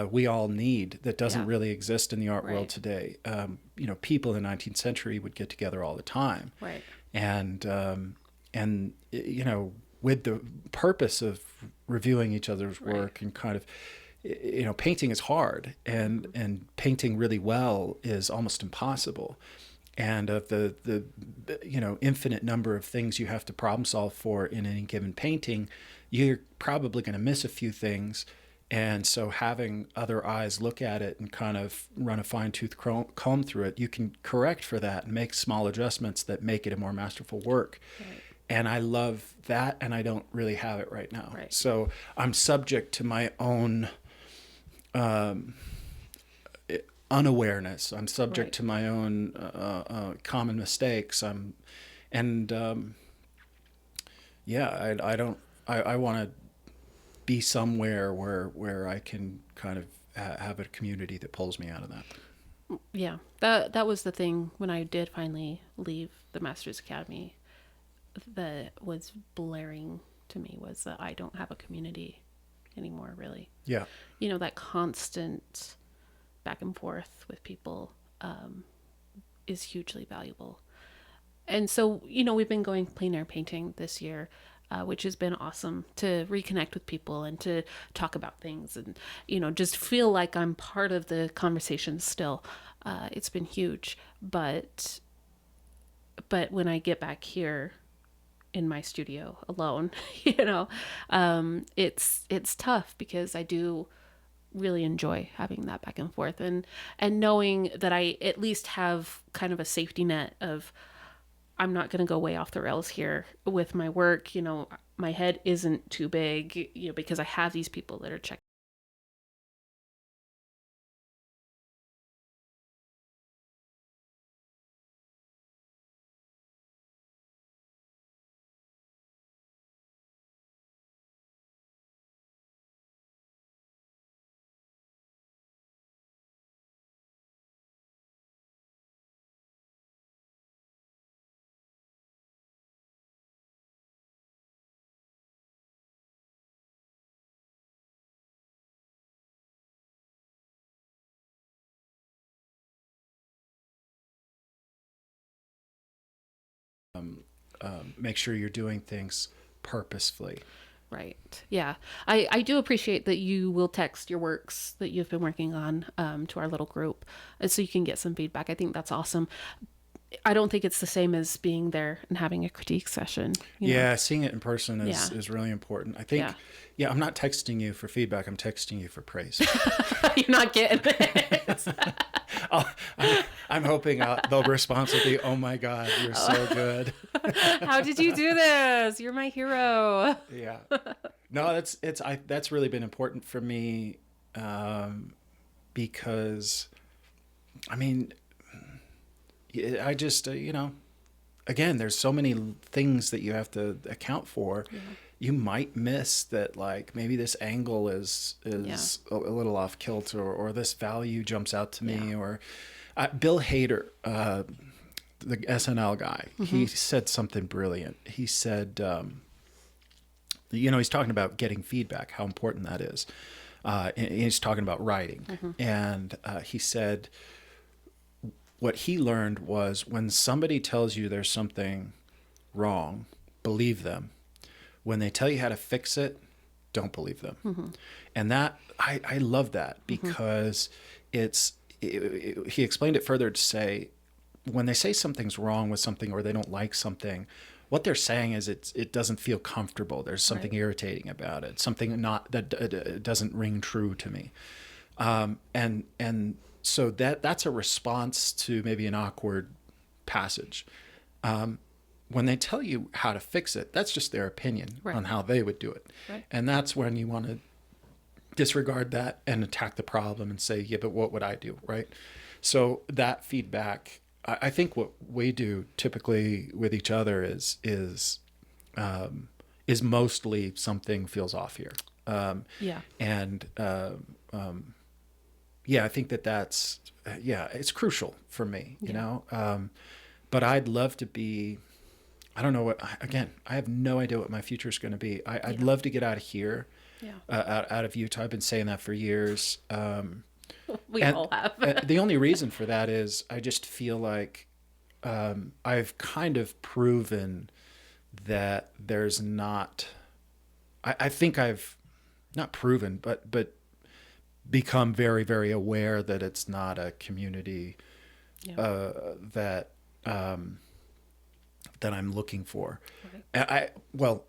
we all need that doesn't really exist in the art world today. People in the 19th century would get together all the time, and with the purpose of reviewing each other's work and kind of, painting is hard, and painting really well is almost impossible. And of the infinite number of things you have to problem solve for in any given painting, you're probably going to miss a few things. And so having other eyes look at it and kind of run a fine-tooth comb through it, you can correct for that and make small adjustments that make it a more masterful work. And I love that, and I don't really have it right now. So I'm subject to my own unawareness. I'm subject to my own common mistakes. I want to be somewhere where I can kind of have a community that pulls me out of that. Yeah, that was the thing when I did finally leave the Masters Academy that was blaring to me, was that I don't have a community anymore, really. Yeah. That constant back and forth with people is hugely valuable. And so, we've been going plein air painting this year, which has been awesome to reconnect with people and to talk about things and, just feel like I'm part of the conversation still. It's been huge. But when I get back here in my studio alone, it's tough, because I do really enjoy having that back and forth and knowing that I at least have kind of a safety net of, I'm not going to go way off the rails here with my work. My head isn't too big, because I have these people that are checking. Make sure you're doing things purposefully. Right. Yeah. I do appreciate that you will text your works that you've been working on to our little group, so you can get some feedback. I think that's awesome. I don't think it's the same as being there and having a critique session. Seeing it in person is really important. I think, I'm not texting you for feedback. I'm texting you for praise. You're not getting it. I'm hoping they'll respond with the, "Oh my God, you're so good." How did you do this? You're my hero. Yeah. No, that's really been important for me, because I mean, I just, again, there's so many things that you have to account for. Yeah. You might miss that, like, maybe this angle is a little off kilter, or this value jumps out to me, or Bill Hader, the SNL guy, he said something brilliant. He said, he's talking about getting feedback, how important that is. And he's talking about writing. And he said what he learned was, when somebody tells you there's something wrong, believe them. When they tell you how to fix it, don't believe them. And that, I love that, because he explained it further to say, when they say something's wrong with something, or they don't like something, what they're saying is it doesn't feel comfortable. There's something irritating about it, something that doesn't ring true to me. And so that's a response to maybe an awkward passage. When they tell you how to fix it, that's just their opinion on how they would do it. And that's when you want to disregard that and attack the problem and say, yeah, but what would I do, right? So that feedback, I think what we do typically with each other is mostly something feels off here. And I think that's it's crucial for me, you know. But I'd love to be. I don't know what. Again, I have no idea what my future is going to be. I'd love to get out of here, out of Utah. I've been saying that for years. We all have. The only reason for that is I just feel like I've kind of proven that there's not. I think I've not proven, but become very, very aware that it's not a community that I'm looking for. Well,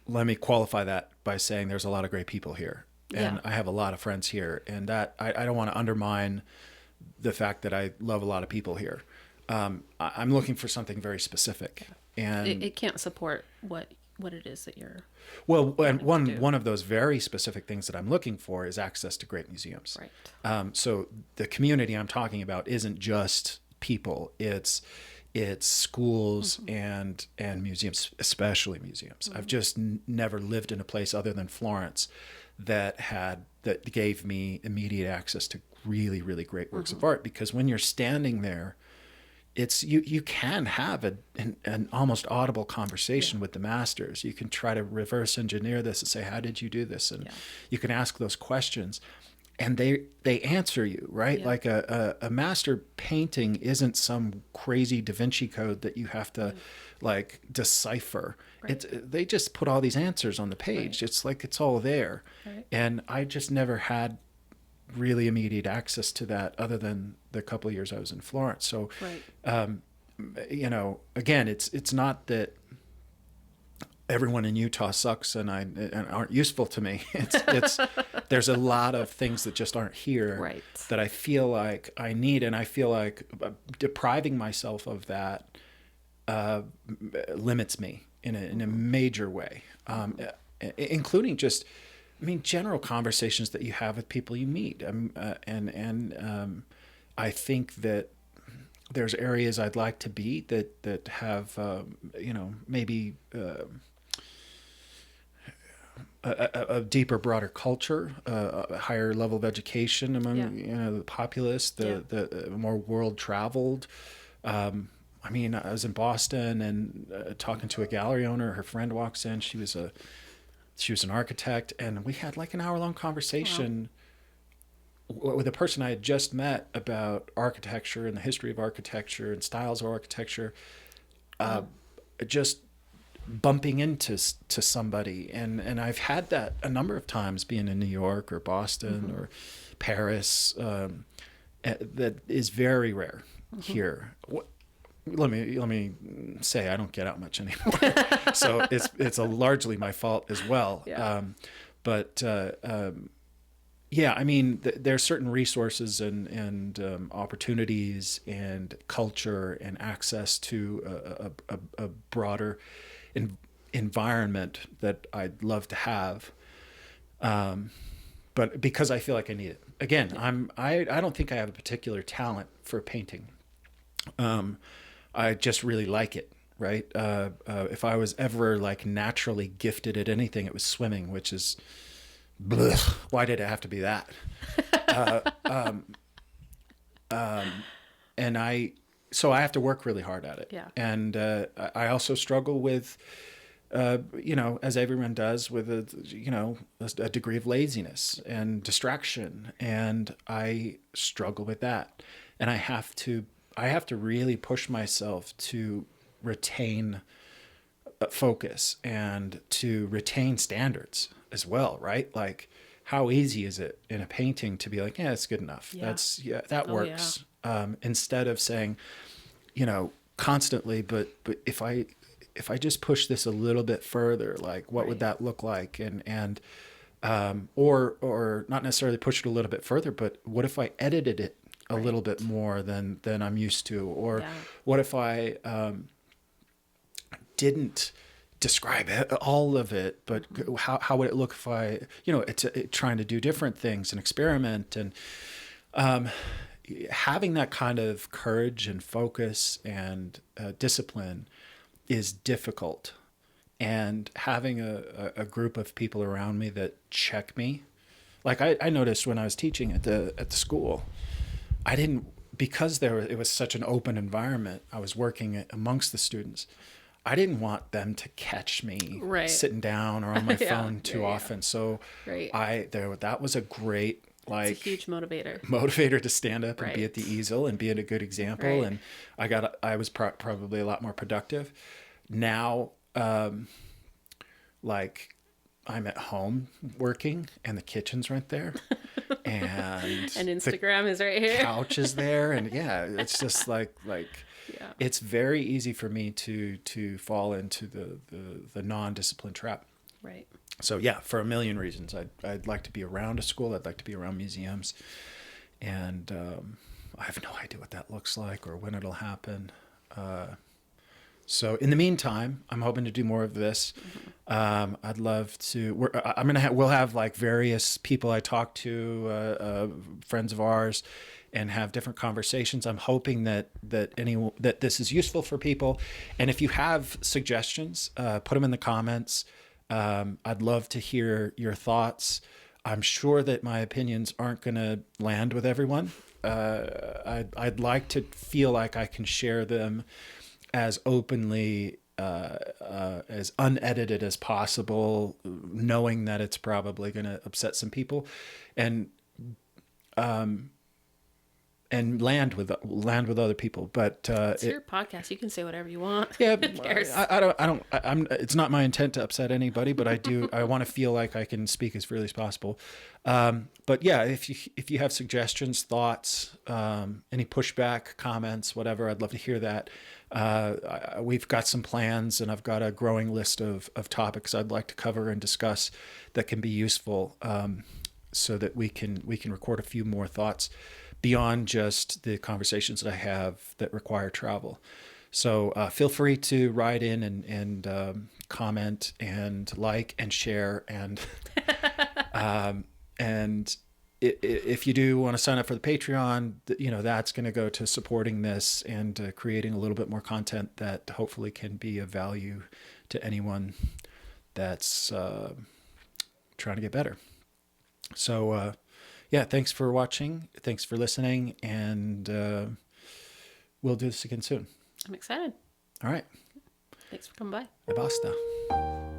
let me qualify that by saying there's a lot of great people here. And I have a lot of friends here, and that I don't want to undermine the fact that I love a lot of people here. I'm looking for something very specific, and it can't support what it is that you're. Well, and one of those very specific things that I'm looking for is access to great museums. Right. So the community I'm talking about isn't just people; it's schools and museums, especially museums. I've just never lived in a place other than Florence that gave me immediate access to really, really great works of art, because when you're standing there, it's you can have an almost audible conversation with the masters. You can try to reverse engineer this and say, how did you do this? And you can ask those questions, and they answer you, right? Like a master painting isn't some crazy Da Vinci Code that you have to like decipher. They just put all these answers on the page. It's like it's all there. And I just never had really immediate access to that other than the couple of years I was in Florence. So, again, it's not that everyone in Utah sucks and aren't useful to me. It's there's a lot of things that just aren't here that I feel like I need, and I feel like depriving myself of that limits me in a major way, including just, general conversations that you have with people you meet. I think that there's areas I'd like to be that have, maybe a deeper, broader culture, a higher level of education among the populace, the more world traveled. I was in Boston and talking to a gallery owner. Her friend walks in. She was an architect, and we had like an hour-long conversation with a person I had just met about architecture and the history of architecture and styles of architecture. Just bumping into somebody, and I've had that a number of times, being in New York or Boston or Paris. That is very rare here. Let me say, I don't get out much anymore, so it's largely my fault as well. There are certain resources and opportunities and culture and access to a broader environment that I'd love to have. but because I feel like I need it. Again, I don't think I have a particular talent for painting. I just really like it. Right. If I was ever like naturally gifted at anything, it was swimming, which is, blech, why did it have to be that? And so I have to work really hard at it. Yeah. And I also struggle with, as everyone does, with a degree of laziness and distraction. And I struggle with that. And I have to really push myself to retain focus and to retain standards as well, right? Like, how easy is it in a painting to be like, yeah, it's good enough. Yeah. That works. Instead of saying, constantly, but if I just push this a little bit further, like what would that look like? And or not necessarily push it a little bit further, but what if I edited it a little bit more than I'm used to? Or what if I didn't describe all of it, but how would it look if I, it's trying to do different things and experiment, and having that kind of courage and focus and discipline is difficult. And having a group of people around me that check me, like I noticed when I was teaching at the school, I didn't, because it was such an open environment, I was working amongst the students, I didn't want them to catch me sitting down or on my phone too often. So that was a great, like, it's a huge motivator to stand up and be at the easel and be a good example. And I was probably a lot more productive. Now, like, I'm at home working and the kitchen's right there and Instagram is right here. Couch is there. And it's just like, it's very easy for me to fall into the non-discipline trap. Right. So for a million reasons, I'd like to be around a school. I'd like to be around museums, and I have no idea what that looks like or when it'll happen. So in the meantime, I'm hoping to do more of this. I'd love to. We'll have like various people I talk to, friends of ours, and have different conversations. I'm hoping that this is useful for people. And if you have suggestions, put them in the comments. I'd love to hear your thoughts. I'm sure that my opinions aren't going to land with everyone. I'd like to feel like I can share them as openly, as unedited as possible, knowing that it's probably going to upset some people, and land with other people. But it's your podcast. You can say whatever you want. Yeah, Who cares? It's not my intent to upset anybody, but I want to feel like I can speak as freely as possible. But if you have suggestions, thoughts, any pushback, comments, whatever, I'd love to hear that. We've got some plans, and I've got a growing list of topics I'd like to cover and discuss that can be useful, so that we can record a few more thoughts beyond just the conversations that I have that require travel. So feel free to write in and comment and like and share, and and if you do want to sign up for the Patreon, that's going to go to supporting this and creating a little bit more content that hopefully can be of value to anyone that's trying to get better. So thanks for watching. Thanks for listening. And we'll do this again soon. I'm excited. All right. Thanks for coming by. E basta.